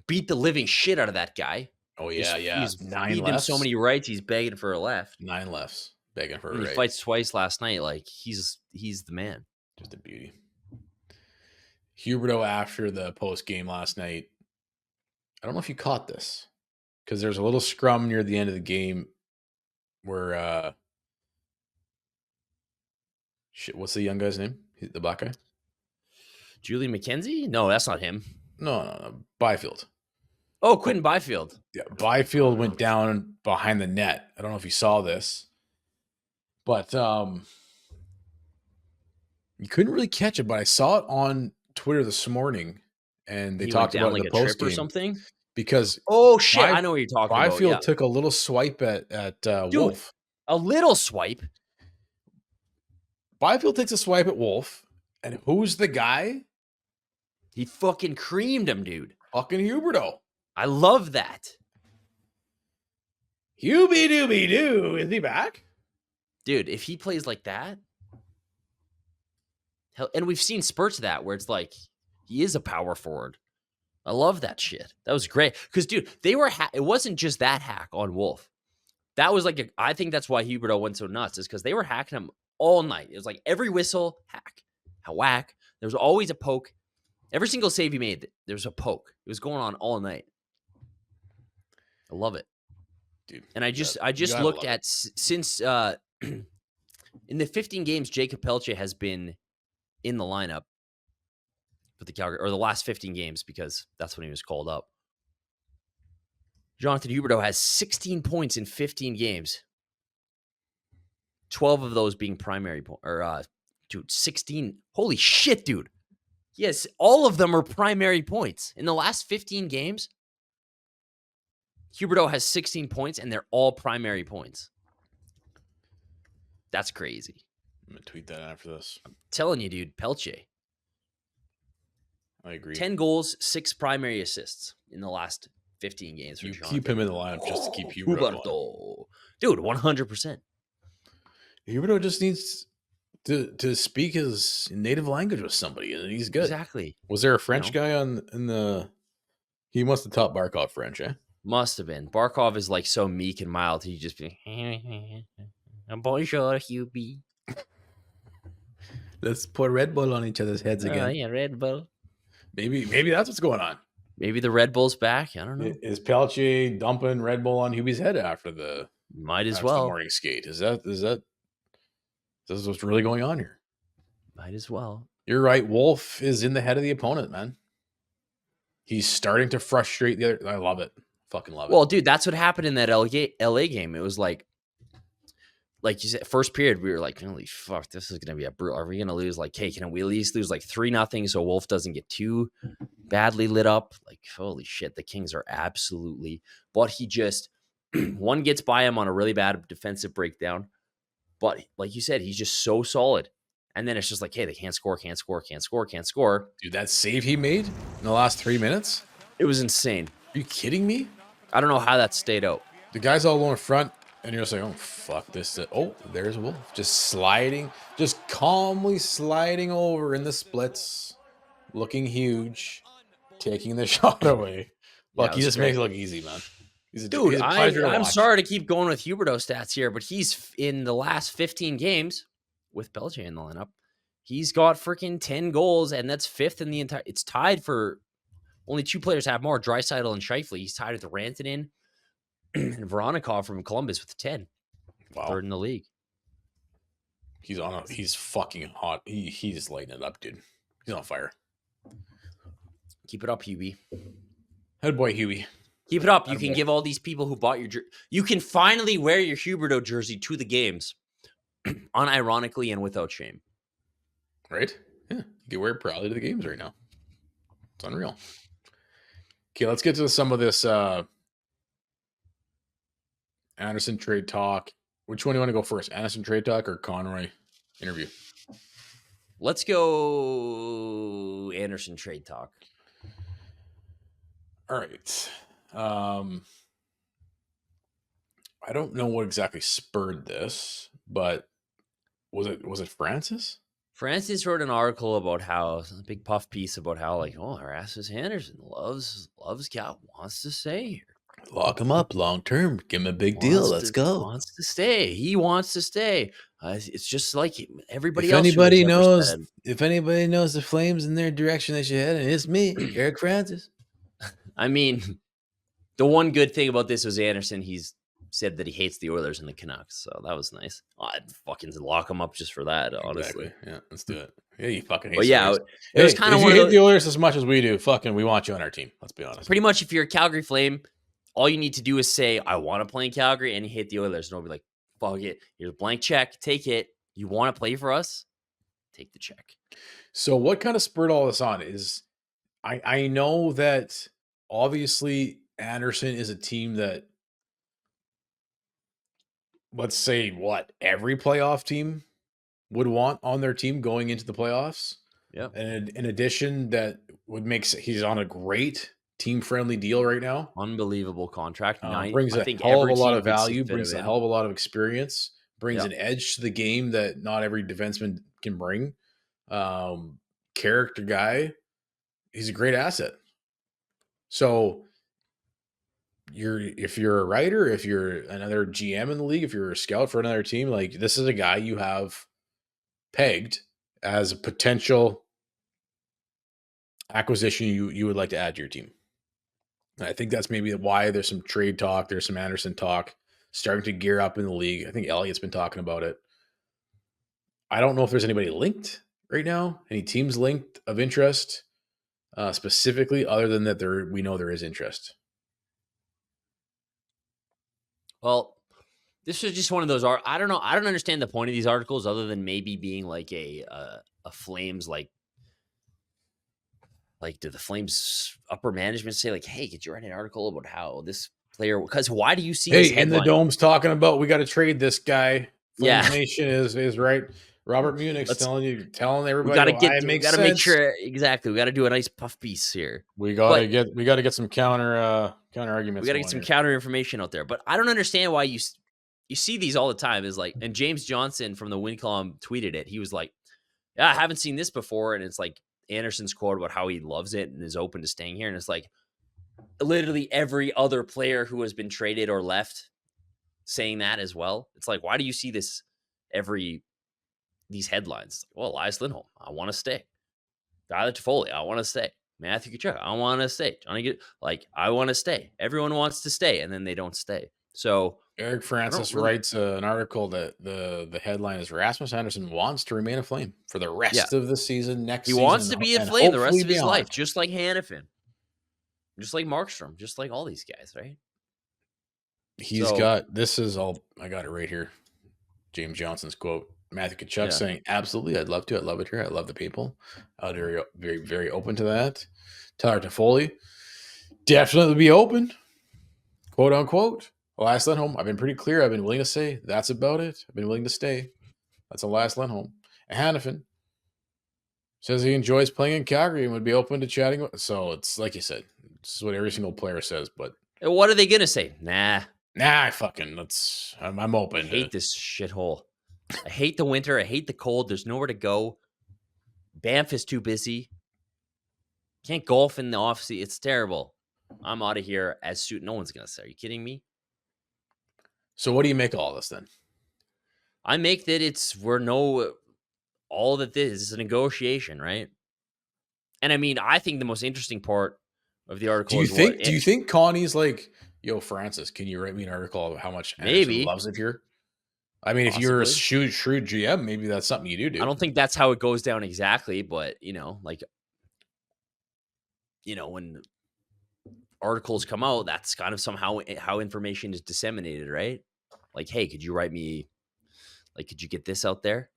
Beat the living shit out of that guy. Oh yeah, He's 9 feeding him so many rights. He's begging for a left. 9 lefts, begging for a right. He fights twice last night. Like he's the man. Just a beauty. Huberdeau after the post game last night. I don't know if you caught this because there's a little scrum near the end of the game where what's the young guy's name? The black guy? Julian McKenzie? No, that's not him. No. Byfield. Oh, Quentin Byfield. Yeah, Byfield went down behind the net. I don't know if you saw this, but you couldn't really catch it. But I saw it on Twitter this morning, and they talked about like the a post trip or game something. Because I know what you're talking about. Byfield took a little swipe at Wolf. A little swipe. Byfield takes a swipe at Wolf, and who's the guy? He fucking creamed him, dude. Fucking Huberdeau. I love that. Hubie doobie doo. Is he back? Dude, if he plays like that. Hell, and we've seen spurts of that where it's like he is a power forward. I love that shit. That was great. Because, dude, they were it wasn't just that hack on Wolf. That was like I think that's why Huberdeau went so nuts, is because they were hacking him all night. It was like every whistle, hack, a whack. There was always a poke. Every single save he made, there was a poke. It was going on all night. I love it, dude. And I just looked at since in the 15 games Jacob Pelche has been in the lineup for the Calgary, or the last 15 games, because that's when he was called up. Jonathan Huberdeau has 16 points in 15 games. 12 of those being primary point, or dude, 16. Holy shit, dude. Yes, all of them are primary points. In the last 15 games, Huberdeau has 16 points, and they're all primary points. That's crazy. I'm going to tweet that after this. I'm telling you, dude, Pelche. I agree. 10 goals, 6 primary assists in the last 15 games. You keep him in the lineup just to keep Huberdeau. Dude, 100%. Huberdeau just needs to speak his native language with somebody, and he's good. Exactly. Was there a French guy in the? He must have taught Barkov French, eh? Must have been. Barkov is like so meek and mild. He just be, bonjour, Hubie. Let's pour Red Bull on each other's heads again. Yeah, Red Bull. Maybe that's what's going on. Maybe the Red Bull's back. I don't know. Is Pelche dumping Red Bull on Hubie's head after the? Might as well. The morning skate. Is that what's really going on here? Might as well. You're right. Wolf is in the head of the opponent, man. He's starting to frustrate the other. I love it. Fucking love it. Well, dude, that's what happened in that LA game. It was like you said, first period, we were like, holy fuck, this is going to be a brutal. Are we going to lose? Like, hey, can we at least lose like 3-0 so Wolf doesn't get too badly lit up? Like, holy shit, the Kings are absolutely. But he just, one gets by him on a really bad defensive breakdown. But like you said, he's just so solid. And then it's just like, hey, they can't score. Dude, that save he made in the last 3 minutes? It was insane. Are you kidding me? I don't know how that stayed out. The guy's all alone in front. And you're just like, oh, fuck this. Oh, there's Wolf. Just sliding, just calmly sliding over in the splits, looking huge, taking the shot away. Yeah, Look, he just makes it look easy, man. He's a pleasure to I'm watch. sorry to keep going with Huberdeau stats here, but he's in the last 15 games with Belche in the lineup. He's got freaking 10 goals, and that's fifth in the entire. It's tied for only two players have more: Draisaitl and Scheifele. He's tied with Rantanen and Veronikov from Columbus with 10. Wow. Third in the league. He's fucking hot. He's lighting it up, dude. He's on fire. Keep it up, Hubie. Head boy, Huey. Keep it up. You can give all these people who bought your jersey. You can finally wear your Huberdeau jersey to the games, unironically and without shame. Right? Yeah, you can wear it proudly to the games right now. It's unreal. Okay, let's get to some of this Andersson trade talk. Which one do you want to go first? Andersson trade talk or Conroy interview? Let's go Andersson trade talk. All right. I don't know what exactly spurred this, but was it Francis? Francis wrote an article about how a big puff piece about how Rasmus Andersson loves Cal, wants to stay here. Lock him up long term. Give him a big deal. Let's go. Wants to stay. He wants to stay. It's just like everybody if else. If anybody knows the Flames in their direction they should head, and it's me, Eric Francis. I mean, the one good thing about this was Andersson. He's said that he hates the Oilers and the Canucks, so that was nice. I'd fucking lock him up just for that, honestly. Exactly. Yeah, let's do it. Yeah, you fucking hate. But yeah, it was kind of one. If you hate the Oilers as much as we do, fucking, we want you on our team. Let's be honest. Pretty much, if you're a Calgary Flame, all you need to do is say, "I want to play in Calgary," and you hate the Oilers, and they'll be like, "Fuck it, here's a blank check. Take it. You want to play for us? Take the check." So, what kind of spurred all this on is, I know that obviously Andersson is a team that, let's say, every playoff team would want on their team going into the playoffs. Yeah. And in addition, that would make he's on a great team-friendly deal right now. Unbelievable contract. Brings a hell of a lot of value, brings a hell of a lot of experience, brings an edge to the game that not every defenseman can bring. Character guy. He's a great asset. So if you're a writer, if you're another GM in the league, if you're a scout for another team, like this is a guy you have pegged as a potential acquisition you would like to add to your team. And I think that's maybe why there's some trade talk, there's some Andersson talk starting to gear up in the league. I think Elliott's been talking about it. I don't know if there's anybody linked right now, any teams linked of interest specifically, other than that we know there is interest. Well, this is just one of those. I don't know. I don't understand the point of these articles other than maybe being like a Flames like do the Flames upper management say like, hey, could you write an article about how this player? Because why do you see? Hey, in the Dome's talking about we got to trade this guy. Flames Nation is right. Robert Munich's telling everybody. We got to make sure exactly. We got to do a nice puff piece here. We got to get some counter arguments. We got to get some counter information out there. But I don't understand why you see these all the time. Is like, and James Johnson from the Win Column tweeted it. He was like, "Yeah, I haven't seen this before," and it's like Andersson's quote about how he loves it and is open to staying here, and it's like literally every other player who has been traded or left saying that as well. It's like, why do you see this these headlines? Well, Elias Lindholm, I want to stay. Tyler Toffoli, I want to stay. Matthew Tkachuk, I want to stay. Johnny, I want to stay. Everyone wants to stay, and then they don't stay. So Eric Francis writes an article that the headline is Rasmus Andersson wants to remain a Flame for the rest of the season. He wants to be a Flame the rest of his life, just like Hanifin, just like Markstrom, just like all these guys, right? I got it right here. James Johnson's quote. Matthew Tkachuk saying, absolutely, I'd love to. I love it here. I love the people. Very, very, very open to that. Tyler Toffoli, definitely be open, quote unquote. Elias Lindholm, I've been pretty clear. I've been willing to say that's about it. I've been willing to stay. That's Elias Lindholm. And Hanifin says he enjoys playing in Calgary and would be open to chatting. So it's like you said, this is what every single player says. But what are they going to say? Nah. Nah, I'm I open to. hate this shithole. I hate the winter. I hate the cold. There's nowhere to go. Banff is too busy. Can't golf in the off season. It's terrible. I'm out of here as soon. No one's gonna say. Are you kidding me? So what do you make of all this then? I make that we're no all that this is a negotiation, right? And I mean, I think the most interesting part of the Do article you is what think? Do you think Connie's like, yo, Francis? Can you write me an article of how much Anderson maybe loves it here? I mean, if you're a possibly. shrewd GM, maybe that's something you I do. don't think that's how it goes down exactly, but when articles come out, that's kind of somehow how information is disseminated, right? Like, hey, could you write me? Like, could you get this out there?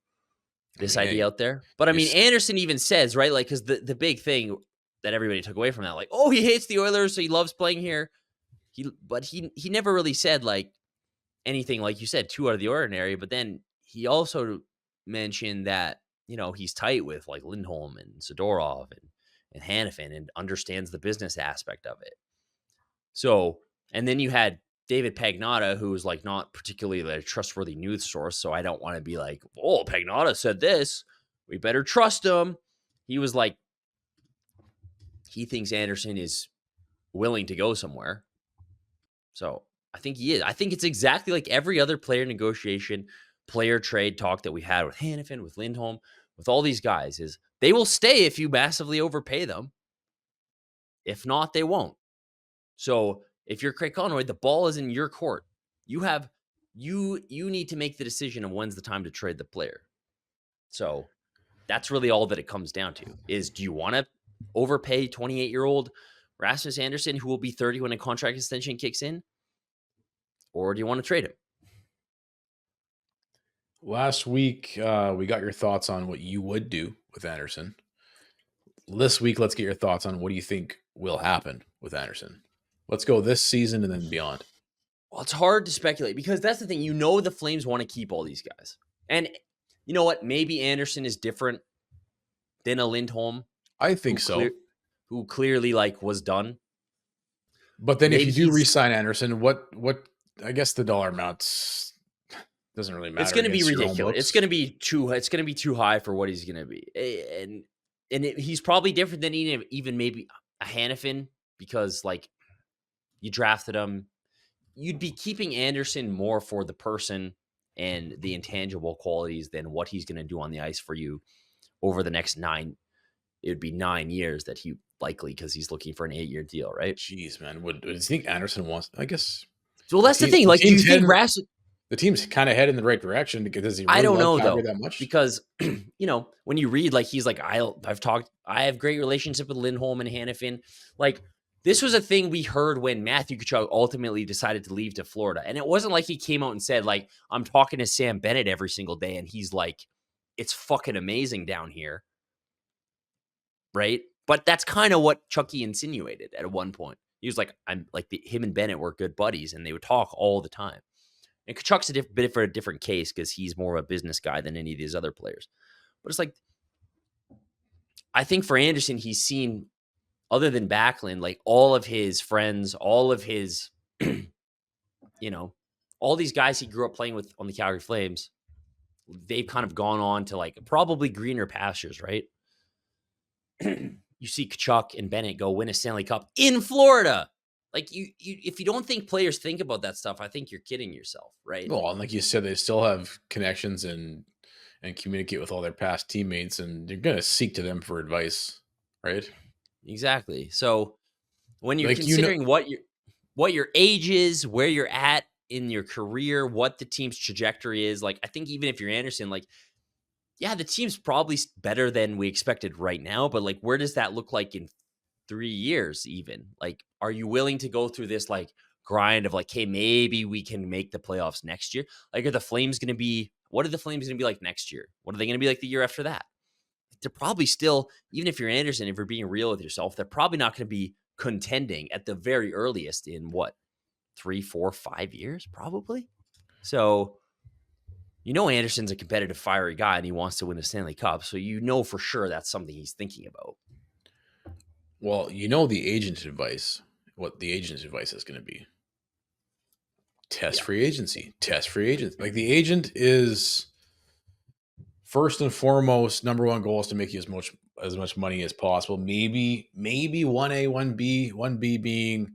I This mean, idea hey, out there? But I you mean, Anderson even says, right? Like, because the big thing that everybody took away from that, like, oh, he hates the Oilers, so he loves playing here. He never really said like anything like you said too out of the ordinary. But then he also mentioned that he's tight with like Lindholm and Zadorov and Hannafin and understands the business aspect of it. So, and then you had David Pagnotta, who was like not particularly a trustworthy news source. So I don't want to be like, oh, Pagnotta said this. We better trust him. He was like, he thinks Anderson is willing to go somewhere. So I think he is. I think it's exactly like every other player negotiation, player trade talk that we had with Hannafin, with Lindholm, with all these guys is they will stay if you massively overpay them. If not, they won't. So if you're Craig Conroy, the ball is in your court. You need to make the decision of when's the time to trade the player. So that's really all that it comes down to is do you want to overpay 28-year-old Rasmus Andersson, who will be 30 when a contract extension kicks in? Or do you want to trade him? Last week, we got your thoughts on what you would do with Anderson. This week, let's get your thoughts on what do you think will happen with Anderson. Let's go this season and then beyond. Well, it's hard to speculate because that's the thing. The Flames want to keep all these guys. And you know what? Maybe Anderson is different than a Lindholm I think so. who clearly like was done. But then if Maybe you do re-sign Anderson, what I guess the dollar amounts doesn't really it's matter going to be against your own ridiculous. books. It's going to be too high for what he's going to be. He's probably different than even maybe a Hannafin because like you drafted him. You'd be keeping Anderson more for the person and the intangible qualities than what he's going to do on the ice for you over the next 9. It would be 9 years that he likely because he's looking for an 8-year deal, right? Jeez, man. What do you think Anderson wants? I guess So that's the thing. Like, do you think the team's kind of heading in the right direction because does he I really don't love know Calgary though, that much? because when you read like he's like I have great relationship with Lindholm and Hannafin. Like this was a thing we heard when Matthew Tkachuk ultimately decided to leave to Florida, and it wasn't like he came out and said like I'm talking to Sam Bennett every single day, and he's like, it's fucking amazing down here, right? But that's kind of what Chucky insinuated at one point. He was like, I'm like him and Bennett were good buddies, and they would talk all the time. And Kachuk's a bit for a different case because he's more of a business guy than any of these other players. But it's like, I think for Anderson, he's seen, other than Backlund, like all of his friends, all of his, all these guys he grew up playing with on the Calgary Flames, they've kind of gone on to like probably greener pastures, right? You see Kachuk and Bennett go win a Stanley Cup in Florida. Like you, if you don't think players think about that stuff, I think you're kidding yourself, right? Well, and like you said, they still have connections and communicate with all their past teammates, and they're going to seek to them for advice, right? Exactly. So when you're Like considering what your age is, where you're at in your career, what the team's trajectory is, like I think even if you're Anderson, like yeah, the team's probably better than we expected right now, but like where does that look like in 3 years even? Like are you willing to go through this like grind of like, hey, maybe we can make the playoffs next year? Like what are the Flames going to be like next year? What are they going to be like the year after that? They're probably still, even if you're Anderson, if you're being real with yourself, they're probably not going to be contending at the very earliest in what, 3, 4, 5 years, probably. So, Anderson's a competitive, fiery guy and he wants to win a Stanley Cup. So, for sure that's something he's thinking about. Well, the agent's advice, what the agent's advice is going to be. test Yeah. free agency. Like the agent is first and foremost, number one goal is to make you as much money as possible. Maybe 1A, 1B, 1B being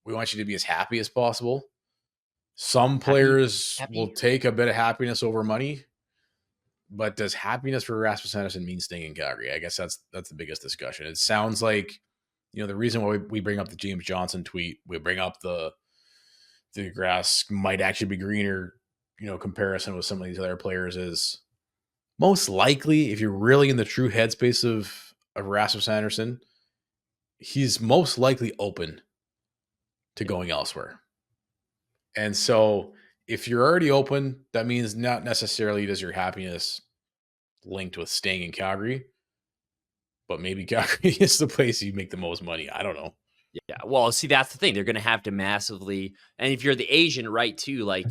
we want you to be as happy as possible. Some players will take a bit of happiness over money, but does happiness for Rasmus Andersson mean staying in Calgary? I guess that's the biggest discussion. It sounds like, the reason why we bring up the James Johnson tweet, we bring up the grass might actually be greener, comparison with some of these other players is most likely, if you're really in the true headspace of Rasmus Andersson, he's most likely open to going elsewhere. And so if you're already open, that means not necessarily does your happiness linked with staying in Calgary, but maybe Calgary is the place you make the most money. I don't know. Yeah. Well, see, that's the thing. They're going to have to massively, and if you're the agent, right, too, like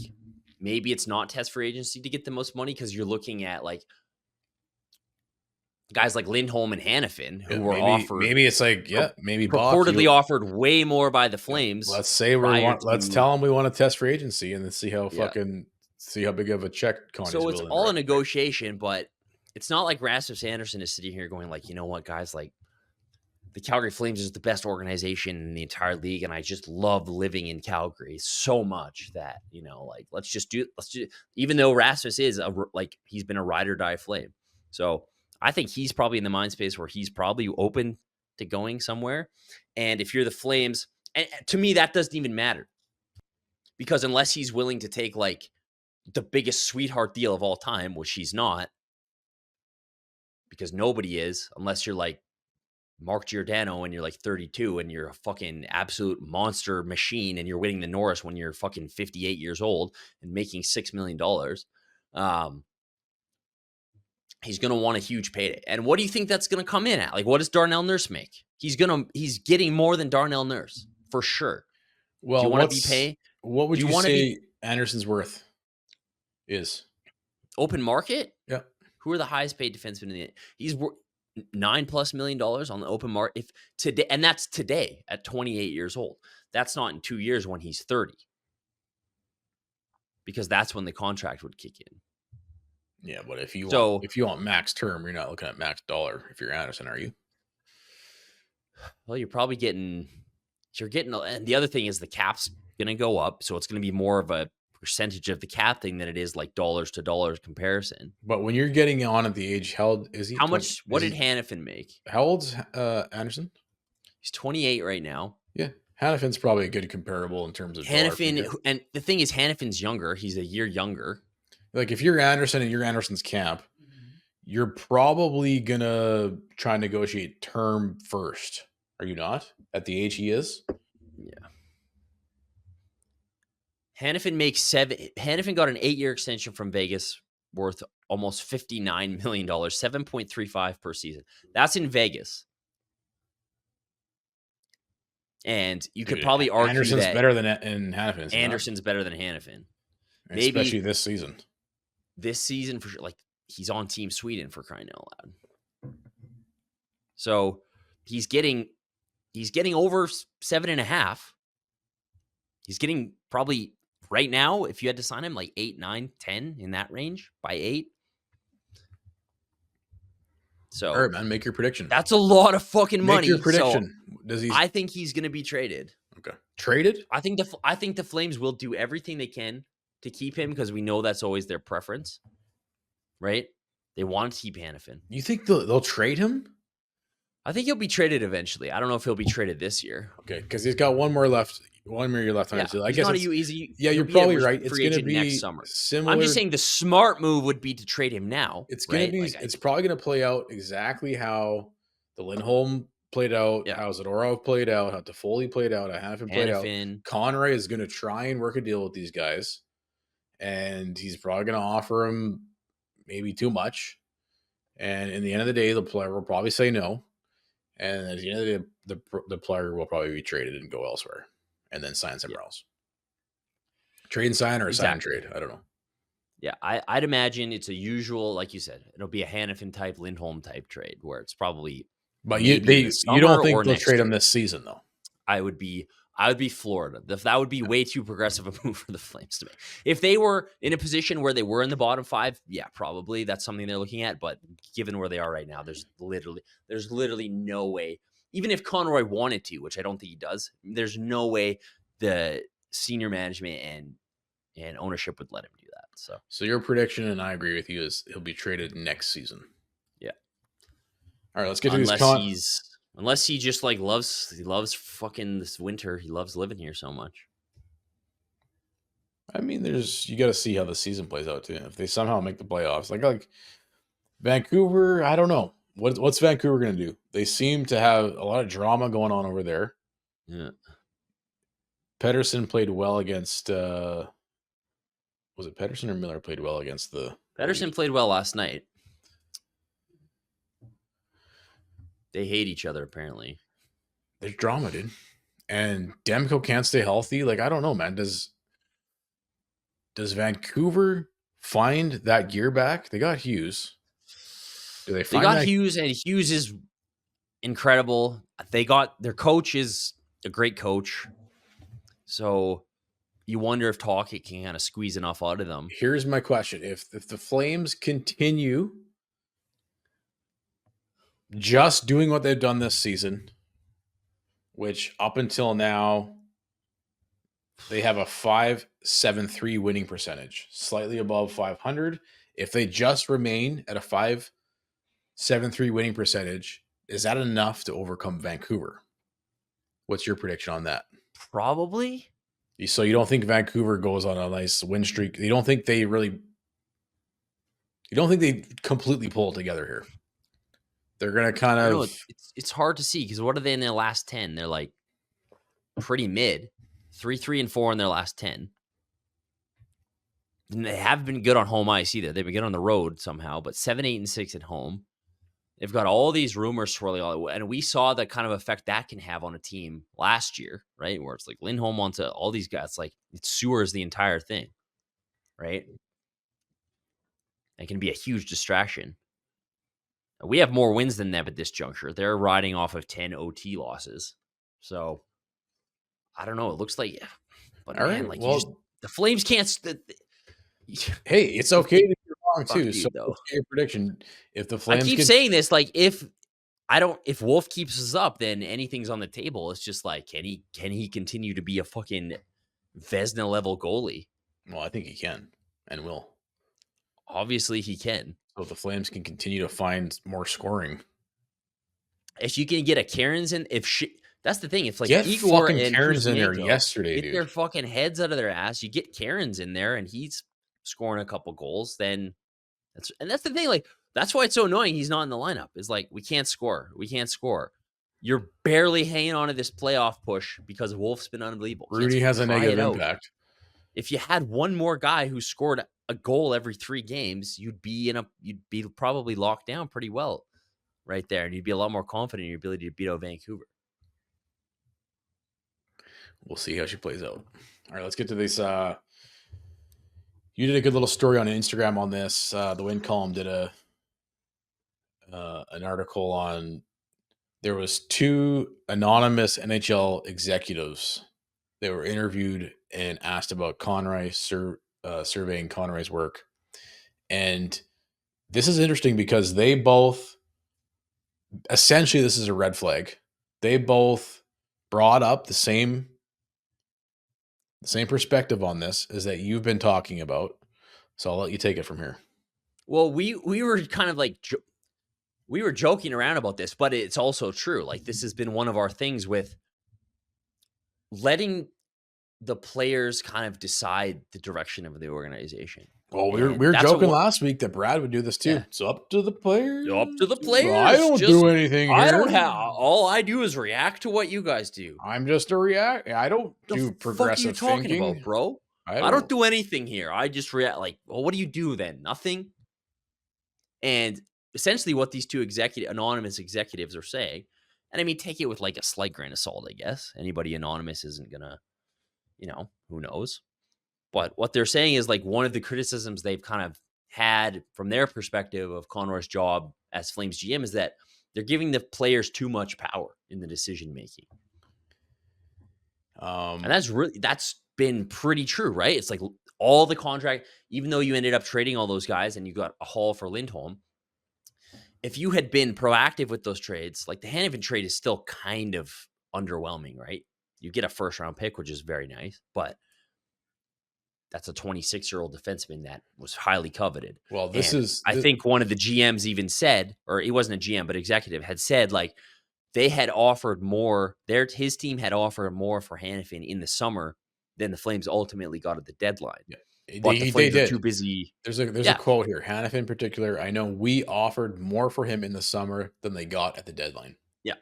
maybe it's not test for agency to get the most money because you're looking at like guys like Lindholm and Hanifin who were offered. Maybe it's like, maybe purportedly offered way more by the Flames. Let's say let's tell them we want to test for agency and then see how see how big of a check Connie's so it's all a negotiation, but it's not like Rasmus Andersson is sitting here going like, you know what, guys, like the Calgary Flames is the best organization in the entire league, and I just love living in Calgary so much that, like let's just do even though Rasmus is he's been a ride or die Flame. So I think he's probably in the mind space where he's probably open to going somewhere. And if you're the Flames, and to me, that doesn't even matter because unless he's willing to take like the biggest sweetheart deal of all time, which he's not, because nobody is, unless you're like Mark Giordano and you're like 32 and you're a fucking absolute monster machine and you're winning the Norris when you're fucking 58 years old and making $6 million. He's going to want a huge payday. And what do you think that's going to come in at? Like, what does Darnell Nurse make? He's getting more than Darnell Nurse for sure. Well, do you want to be paid? What would you say Anderson's worth is? Open market? Yeah. Who are the highest paid defensemen in the? He's $9+ million on the open market today, and that's today at 28 years old. That's not in 2 years when he's 30, because that's when the contract would kick in. Yeah, but if you want max term, you're not looking at max dollar. If you're Andersson, are you? Well, you're probably getting, and the other thing is the cap's going to go up, so it's going to be more of a percentage of the cap thing than it is like dollars to dollars comparison. But when you're getting on at the age, how old is he? How much? What did Hanifin make? How old's Andersson? He's 28 right now. Yeah, Hanifin's probably a good comparable in terms of Hanifin. And the thing is, Hanifin's younger. He's a year younger. Like if you're Andersson and you're Anderson's camp, you're probably gonna try and negotiate term first. Are you not? At the age he is? Yeah. Hanifin got an 8-year extension from Vegas worth almost $59 million, 7.35 per season. That's in Vegas. And you could probably argue Anderson's that better than Hanifin. Anderson's better than Hanifin. Maybe, especially this season. This season, for sure. Like, he's on Team Sweden, for crying out loud. So he's getting over 7.5. He's getting probably right now, if you had to sign him, like 8, 9, 10 in that range by 8. So, all right, man, make your prediction. That's a lot of fucking money. Make your prediction. So I think he's going to be traded. Okay, traded. I think the Flames will do everything they can to keep him because we know that's always their preference, right? They want to keep Hanifin. You think they'll trade him? I think he'll be traded eventually. I don't know if he'll be traded this year. Okay, because he's got one more year left on his deal. I guess you're probably right. It's going to be next summer. Similar. I'm just saying the smart move would be to trade him now. It's going to be. It's probably going to play out exactly how the Lindholm played out, how Zadorov played out, how Toffoli played out, how Hanifin played out. Conroy is going to try and work a deal with these guys, and he's probably going to offer him maybe too much. And in the end of the day, the player will probably say no. And at the end of the day, the player will probably be traded and go elsewhere and then sign somewhere else. Trade and sign or sign and trade. I don't know. Yeah, I'd imagine it's a usual, like you said, it'll be a Hanifin type, Lindholm type trade where it's probably. But you don't think they'll trade him this season, though? I would be I would be Florida. That would be way too progressive a move for the Flames to make. If they were in a position where they were in the bottom 5, yeah, probably that's something they're looking at. But given where they are right now, there's literally no way. Even if Conroy wanted to, which I don't think he does, there's no way the senior management and ownership would let him do that. So your prediction, and I agree with you, is he'll be traded next season. Yeah. All right, let's get to these. Unless he just like loves fucking this winter. He loves living here so much. I mean, you got to see how the season plays out too. If they somehow make the playoffs, like Vancouver, I don't know what's Vancouver going to do. They seem to have a lot of drama going on over there. Yeah. Pedersen played well against. Was it Pedersen or Miller played well against the? Pedersen played well last night. They hate each other apparently. There's drama, dude. And Demko can't stay healthy. Like, I don't know, man. Does Vancouver find that gear back? They got Hughes. Do they find that? Hughes, and Hughes is incredible. Their coach is a great coach. So you wonder if Talkett can kind of squeeze enough out of them. Here's my question. If the Flames continue just doing what they've done this season, which up until now, they have a .573 winning percentage, slightly above 500. If they just remain at a .573 winning percentage, is that enough to overcome Vancouver? What's your prediction on that? Probably. So you don't think Vancouver goes on a nice win streak? You don't think they completely pull it together here? They're going to kind of... It's hard to see because what are they in their last 10? They're like pretty mid. 3-3-4 in their last 10. And they haven't been good on home ice either. They've been good on the road somehow, but 7-8-6 at home. They've got all these rumors swirling all, and we saw the kind of effect that can have on a team last year, right? Where it's like Lindholm onto all these guys, like it sewers the entire thing, right? It can be a huge distraction. We have more wins than them at this juncture. They're riding off of 10 OT losses. So I don't know. It looks like, but all man, right, like the Flames can't. Hey, it's okay to be wrong too. You, so your prediction: if the Flames, I keep saying this, like if Wolf keeps us up, then anything's on the table. It's just like, can he continue to be a fucking Vezina level goalie? Well, I think he can and will. Obviously, he can. So the Flames can continue to find more scoring. If you can get a Cairns in, that's the thing. If like Igor and Cairns in there yesterday, get their fucking heads out of their ass. You get Cairns in there, and he's scoring a couple goals. Then that's the thing. Like that's why it's so annoying. He's not in the lineup. Is like we can't score. You're barely hanging on to this playoff push because Wolf's been unbelievable. Rudy has a negative impact. If you had one more guy who scored a goal every 3 games, you'd be probably locked down pretty well right there, and you'd be a lot more confident in your ability to beat out Vancouver. We'll see how she plays out. All right, let's get to this. You did a good little story on Instagram on this. The Win column did an article on. There was 2 anonymous NHL executives that were interviewed and asked about Conroy surveying Conroy's work, and this is interesting because they both essentially this is a red flag. They both brought up the same perspective on this is that you've been talking about. So I'll let you take it from here. Well, we were kind of like we were joking around about this, but it's also true. Like this has been one of our things with letting the players kind of decide the direction of the organization. Well, we were joking last week that Brad would do this too. Yeah. It's up to the players. Up to the players. I don't do anything here. I don't have. All I do is react to what you guys do. I'm just a react. I don't do progressive thinking. What are you talking about, bro? I don't do anything here. I just react. Like, well, what do you do then? Nothing. And essentially, what these 2 anonymous executives are saying, and I mean, take it with like a slight grain of salt, I guess. Anybody anonymous isn't gonna, who knows. But what they're saying is like one of the criticisms they've kind of had from their perspective of Conroy's job as Flames GM is that they're giving the players too much power in the decision making. And that's been pretty true, right? It's like all the contract, even though you ended up trading all those guys and you got a haul for Lindholm, if you had been proactive with those trades, like the Hanifin trade is still kind of underwhelming, right? You get a first round pick, which is very nice, but that's a 26-year-old defenseman that was highly coveted. Well, And I think one of the GMs even said, or he wasn't a GM, but executive had said, like, they had offered more. His team had offered more for Hanifin in the summer than the Flames ultimately got at the deadline. yeah, But the they Flames were too did. busy. There's a Yeah, quote here. Hannif in particular, I know we offered more for him in the summer than they got at the deadline. yeah.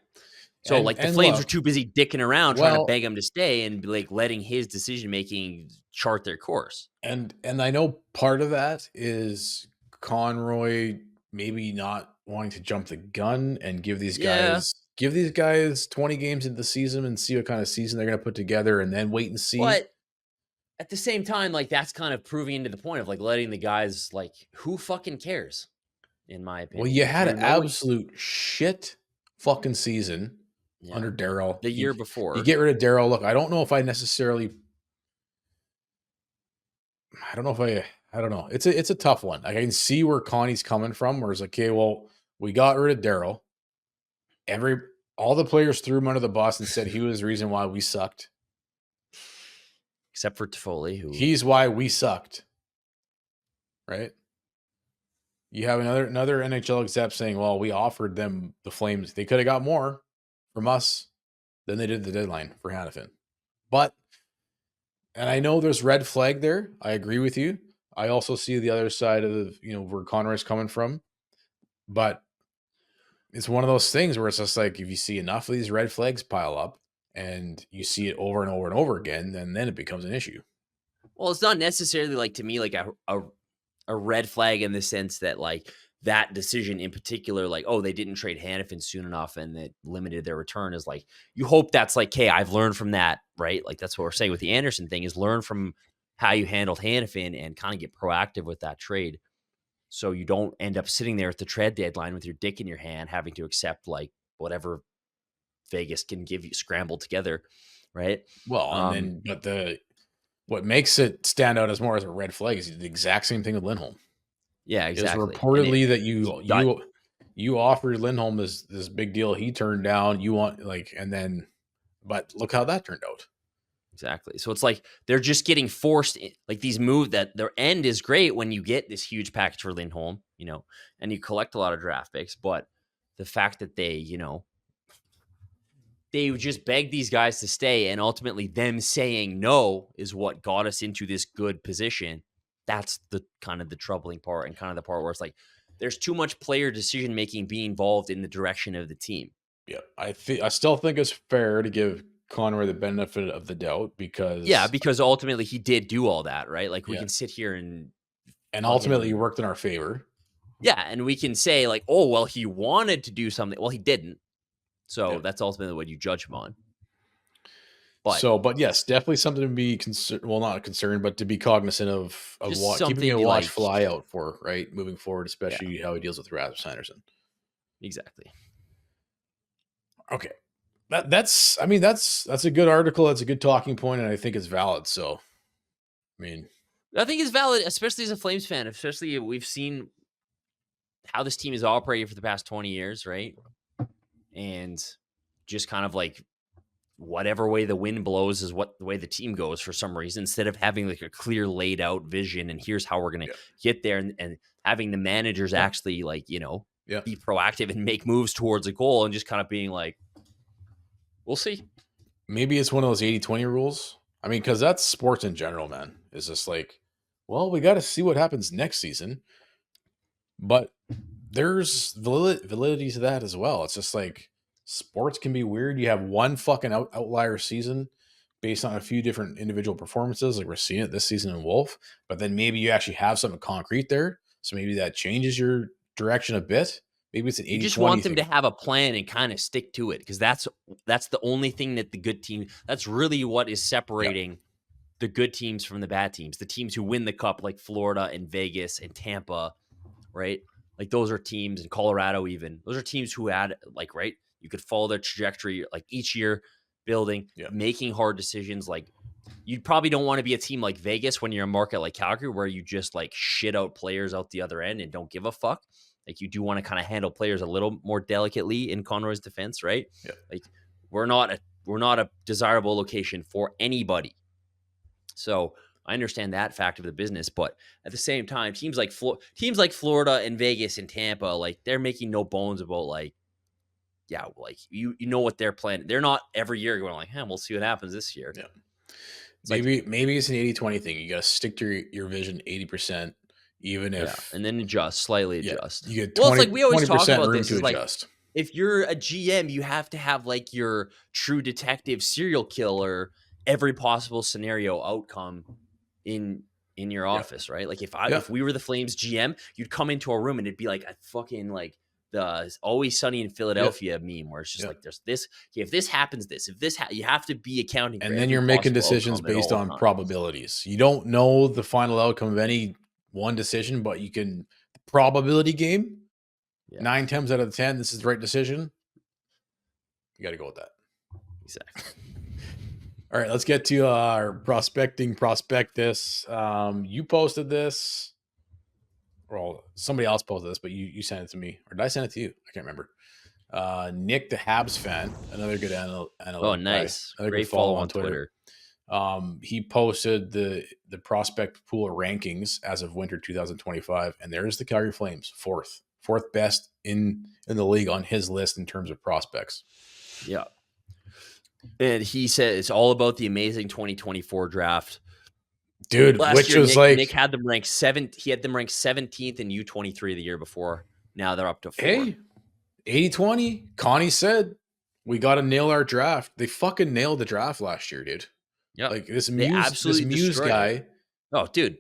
So like the And Flames were look, too busy dicking around trying to well, beg him to stay and like letting his decision making chart their course. and I know part of that is Conroy maybe not wanting to jump the gun and Yeah, give these guys 20 games into the season and see what kind of season they're going to put together and then wait and see. but at the same time, like that's kind of proving into the point of like letting the guys like who fucking cares, in my Well, opinion. you If had you an know what, absolute shit fucking season yeah, under Daryl. the year You before, get rid of Daryl. Look, I don't know if I necessarily I don't know if I don't know. It's a tough one. Like, I can see where Connie's coming from, where it's like, okay, well, we got rid of Daryl. Every all the players threw him under the bus and said he was the reason why we sucked. except for Toffoli, who He's why we sucked. Right? You have another NHL exec saying, well, we offered them the Flames. They could have got more from us than they did the deadline for Hannafin. But and I know there's red flag there. I agree with you. I also see the other side of where Conroy's coming from. But it's one of those things where it's just like if you see enough of these red flags pile up and you see it over and over and over again, then it becomes an issue. well, it's not necessarily like to me like a red flag in the sense that like that decision in particular, like, oh, they didn't trade Hanifin soon enough and that limited their return is like, you hope that's like, hey, I've learned from that, right? Like that's what we're saying with the Anderson thing is learn from how you handled Hanifin and kind of get proactive with that trade. So you don't end up sitting there at the trade deadline with your dick in your hand, having to accept like whatever Vegas can give you scrambled together. Right. Well, and then but what makes it stand out as more as a red flag is the exact same thing with Lindholm. Yeah, It was exactly. And reportedly that he got you offered Lindholm this big deal he turned down. You want but look how that turned out. exactly. So it's like they're just getting forced. Like these moves that their end is great when you get this huge package for Lindholm, and you collect a lot of draft picks. But the fact that they just begged these guys to stay, and ultimately them saying no is what got us into this good position. That's the kind of the troubling part, and kind of the part where it's like there's too much player decision making being involved in the direction of the team. Yeah, I still think it's fair to give Conroy the benefit of the doubt Yeah, because because ultimately he did do all that, right? Like we yeah, can sit here and and ultimately it fucking worked in our favor. yeah, and we can say like, oh well, he wanted to do something. Well, he didn't. So Yeah. that's ultimately what you judge him on. But So, but yes, definitely something to be concerned. Well, not concerned, but to be cognizant of just keeping something a to watch like, fly out for right moving forward, yeah, especially how he deals with Rasmus Andersson. exactly. Okay, that's I mean that's a good article. That's a good talking point, and I think it's valid. So, I mean, I think it's valid, especially as a Flames fan. Especially we've seen how this team has operated for the past 20 years, right? And just kind of like whatever way the wind blows is what the way the team goes for some reason, instead of having like a clear laid out vision and here's how we're going to yeah, get there, and having the managers actually like, yeah. be proactive and make moves towards a goal, and just kind of being like, we'll see. Maybe it's one of those 80-20 rules. I mean, because that's sports in general, man. It's just like, well, we got to see what happens next season. But there's validity to that as well. It's just like sports can be weird. You have one fucking outlier season based on a few different individual performances, like we're seeing it this season in Wolf. But then maybe you actually have something concrete there. So maybe that changes your direction a bit. Maybe it's an You just 80-20 want them to thing. have a plan and kind of stick to it, because that's the only thing that the good team, that's really what is Yeah. separating the good teams from the bad teams. The teams who win the cup, like Florida and Vegas and Tampa, right? Like those are teams, in Colorado even. Those are teams who had like, right? You could follow their trajectory like each year. building, making hard decisions. Like, you probably don't want to be a team like Vegas when you're a market like Calgary, where you just like shit out players out the other end and don't give a fuck. Like, you do want to kind of handle players a little more delicately in Conroy's defense, right? Yeah. Like, we're not a desirable location for anybody. So I understand that fact of the business, but at the same time, teams like Florida and Vegas and Tampa, like, they're making no bones about like, yeah, like you know what they're planning. They're not every year going like, we'll see what happens this year. Yeah. It's maybe it's an 80-20 thing. You got to stick to your vision 80%, even if and then slightly adjust. You get 20, well, it's like we always talk about room this. To is adjust. Like, if you're a GM, you have to have like your true detective serial killer, every possible scenario outcome in your office, right? Like, if we were the Flames GM, you'd come into a room and it'd be like a fucking like the Always Sunny in Philadelphia meme, where it's just like, there's this. Okay, if this happens, you have to be accounting. And then you're making decisions based on probabilities. You don't know the final outcome of any one decision, but you can probability game. 9 times out of 10, this is the right decision. You got to go with that. Exactly. All right, let's get to our prospectus. You posted this. Well, somebody else posted this, but you sent it to me. Or did I send it to you? I can't remember. Nick, the Habs fan, another good analyst. Oh, nice. Great follow on Twitter. He posted the prospect pool rankings as of winter 2025, and there's the Calgary Flames, fourth best in the league on his list in terms of prospects. Yeah. And he said it's all about the amazing 2024 draft. Dude, which year, was Nick had them ranked 7th. He had them ranked 17th in U23 the year before. Now they're up to 4. Hey, 80-20. Connie said we got to nail our draft. They fucking nailed the draft last year, dude. Yeah. Like this Muse guy. It. Oh, dude.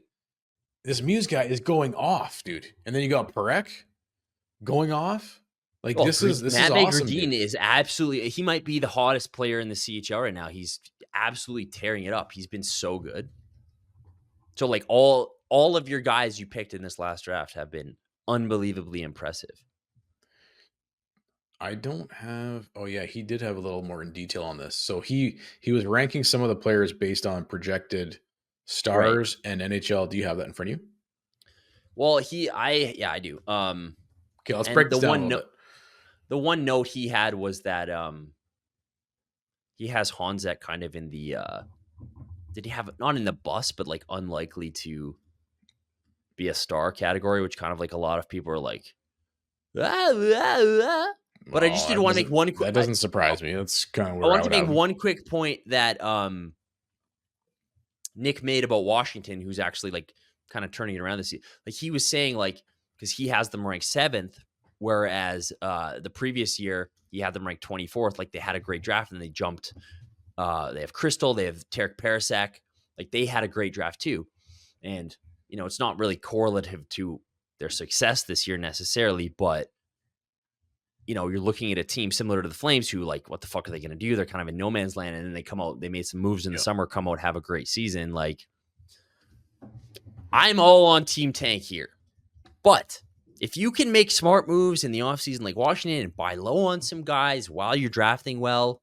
This Muse guy is going off, dude. And then you got Perek going off. Like, this is awesome. Gradin is absolutely, he might be the hottest player in the CHL right now. He's absolutely tearing it up. He's been so good. So like all of your guys you picked in this last draft have been unbelievably impressive. I don't have. Oh yeah, he did have a little more in detail on this. So he was ranking some of the players based on projected stars and NHL. Do you have that in front of you? Well, I do. Okay, let's break this down a little bit. The one note he had was that he has Honzek kind of in the did he have not in the bus, but like unlikely to be a star category, which kind of like a lot of people are like, But I just did want to make one. That doesn't surprise me. That's kind of. I want to make one quick point that Nick made about Washington, who's actually like kind of turning it around this year. Like, he was saying, like, because he has them ranked 7th, whereas the previous year he had them ranked 24th. Like, they had a great draft and they jumped. They have Crystal, they have Tarek Parasak. Like, they had a great draft too, and it's not really correlative to their success this year necessarily, but you're looking at a team similar to the Flames who, like, what the fuck are they going to do? They're kind of in no man's land, and then they come out, they made some moves in the summer, come out, have a great season. Like, I'm all on Team Tank here. But if you can make smart moves in the offseason like Washington and buy low on some guys while you're drafting well,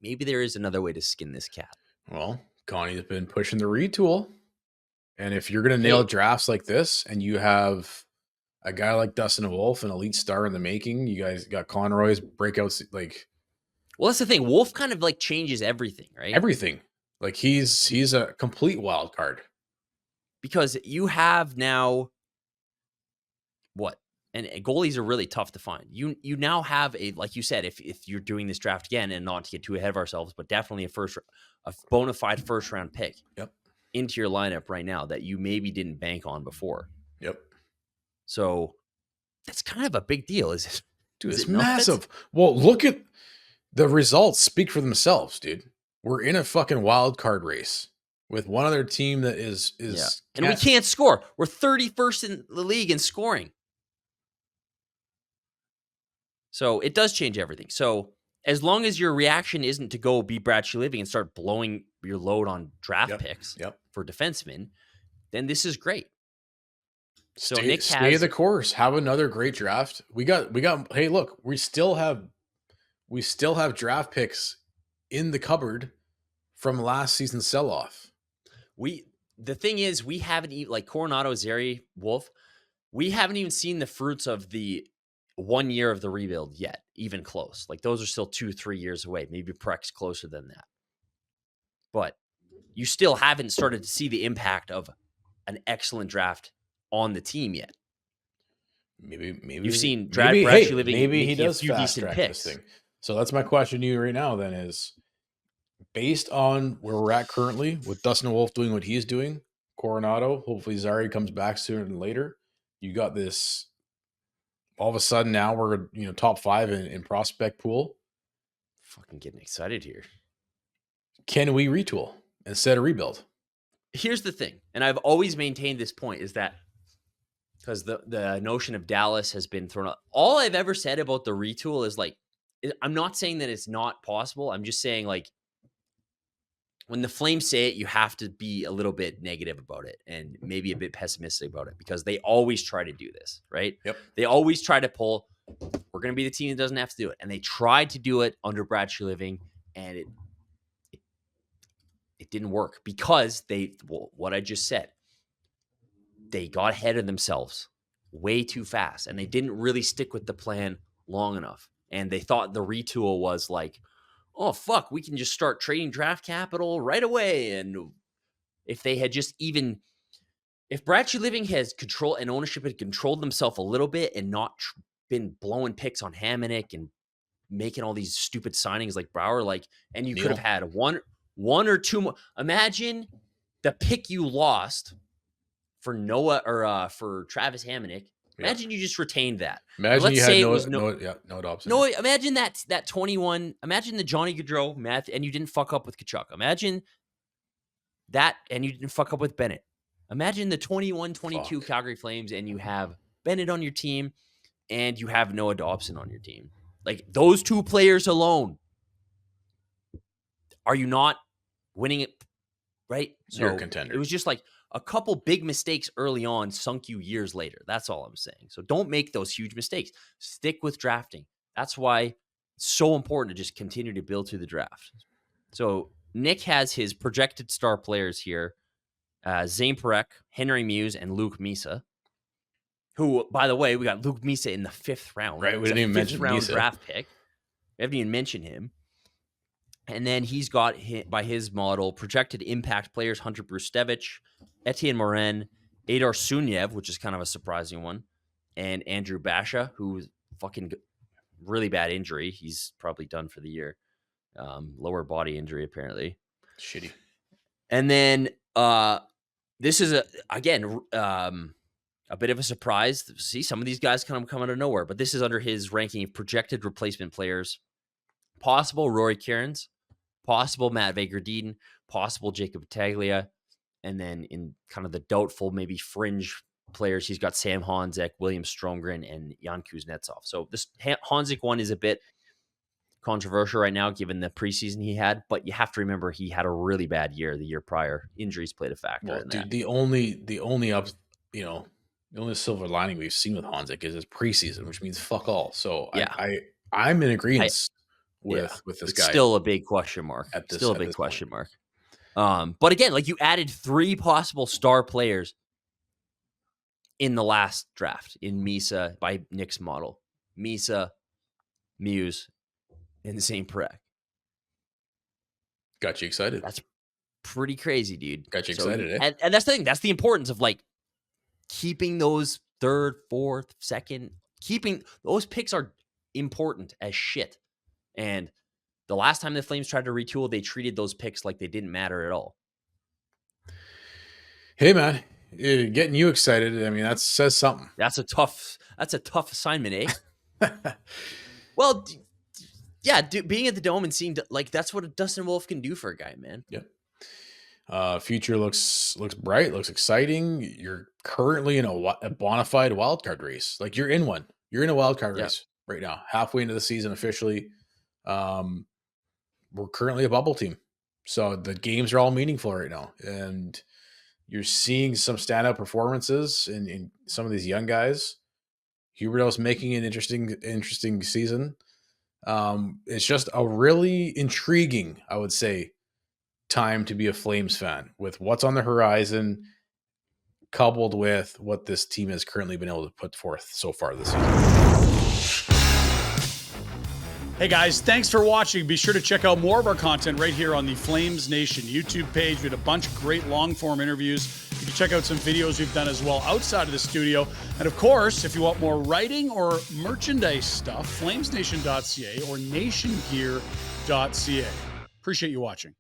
maybe there is another way to skin this cat. Well, Connie's been pushing the retool. And if you're going to nail drafts like this and you have a guy like Dustin Wolf, an elite star in the making, you guys got Conroy's breakouts. Like, well, that's the thing. Wolf kind of like changes everything, right? Everything. Like, he's a complete wild card. Because you have now what? And goalies are really tough to find. You now have like you said, if you're doing this draft again, and not to get too ahead of ourselves, but definitely a bona fide first round pick. Yep. Into your lineup right now that you maybe didn't bank on before. Yep. So that's kind of a big deal, is it? Dude, it's massive. Well, look at the results speak for themselves, dude. We're in a fucking wild card race with one other team that is and we can't score. We're 31st in the league in scoring. So it does change everything. So as long as your reaction isn't to go be Brad Living and start blowing your load on draft picks for defensemen, then this is great. So stay the course. Have another great draft. We got. Hey, look, we still have draft picks in the cupboard from last season's sell-off. The thing is, we haven't even, like Coronado, Zeri, Wolf, we haven't even seen the fruits of the 1 year of the rebuild yet, even close. Like those are still 2-3 years away. Maybe Prek's closer than that. But you still haven't started to see the impact of an excellent draft on the team yet. Maybe You've seen Brad Living maybe he making a does few fast decent track picks. this thing. So that's my question to you right now then is, based on where we're at currently with Dustin Wolf doing what he's doing, Coronado, hopefully Zari comes back sooner than later. You got this, all of a sudden now we're, top 5 in prospect pool. Fucking getting excited here. Can we retool instead of rebuild? Here's the thing, and I've always maintained this point, is that because the notion of Dallas has been thrown out. All I've ever said about the retool is like, I'm not saying that it's not possible. I'm just saying, like, when the Flames say it, you have to be a little bit negative about it and maybe a bit pessimistic about it, because they always try to do this, right? Yep. They always try to pull, we're going to be the team that doesn't have to do it. And they tried to do it under Brad Living, and it didn't work because what I just said, they got ahead of themselves way too fast, and they didn't really stick with the plan long enough. And they thought the retool was like, oh, fuck, we can just start trading draft capital right away. And if they had just if Brad Living has control and ownership had controlled themselves a little bit and not been blowing picks on Hamonic and making all these stupid signings like Brouwer, and you could have had one or two more. Imagine the pick you lost for Noah or for Travis Hamonic. Imagine you just retained that. Imagine let's you say had it was no Dobson. No, imagine that 21. Imagine the Johnny Gaudreau, Matt, and you didn't fuck up with Kachuk. Imagine that, and you didn't fuck up with Bennett. Imagine the 21-22 Calgary Flames, and you have Bennett on your team, and you have Noah Dobson on your team. Like, those two players alone, are you not winning it? Right? So you're a contender. It was just like a couple big mistakes early on sunk you years later. That's all I'm saying. So don't make those huge mistakes. Stick with drafting. That's why it's so important to just continue to build through the draft. So Nick has his projected star players here. Zane Parekh, Henry Muse, and Luke Misa. Who, by the way, we got Luke Misa in the 5th round. Right, we didn't even mention round Misa. Draft pick. We haven't even mentioned him. And then he's got, by his model, projected impact players: Hunter Brustevich, Etienne Morin, Adar Sunyev, which is kind of a surprising one, and Andrew Basha, who's fucking really bad injury. He's probably done for the year. Lower body injury, apparently. Shitty. And then this is, a bit of a surprise. See, some of these guys kind of come out of nowhere, but this is under his ranking of projected replacement players. Possible Rory Cairns, possible Matt Vager-Deeden, possible Jacob Battaglia, and then in kind of the doubtful, maybe fringe players, he's got Sam Honzek, William Stromgren, and Jan Kuznetsov. So this Honzek one is a bit controversial right now, given the preseason he had, but you have to remember he had a really bad year the year prior. Injuries played a factor in that. The only silver lining we've seen with Honzek is his preseason, which means fuck all. So yeah. I'm in agreement with this it's guy. Still a big question mark. But again, like, you added 3 possible star players in the last draft in Misa by Nick's model. Misa, Muse, and Zane Parekh. Got you excited. That's pretty crazy, dude. Got you excited, eh? And that's the thing. That's the importance of, like, keeping those 3rd, 4th, 2nd. Keeping those picks are important as shit. And the last time the Flames tried to retool, they treated those picks like they didn't matter at all. Hey, man, getting you excited. I mean, that says something. That's a tough assignment, eh? Well, yeah, being at the Dome and seeing, like, that's what Dustin Wolf can do for a guy, man. Yep. Future looks bright, looks exciting. You're currently in a bona fide wild card race. Like, you're in one. You're in a wild card race right now, halfway into the season officially. We're currently a bubble team, so the games are all meaningful right now, and you're seeing some standout performances in some of these young guys. Huberdeau's making an interesting season. It's just a really intriguing, I would say, time to be a Flames fan with what's on the horizon, coupled with what this team has currently been able to put forth so far this season. Hey guys, thanks for watching. Be sure to check out more of our content right here on the Flames Nation YouTube page. We had a bunch of great long-form interviews. You can check out some videos we've done as well outside of the studio. And of course, if you want more writing or merchandise stuff, flamesnation.ca or nationgear.ca. Appreciate you watching.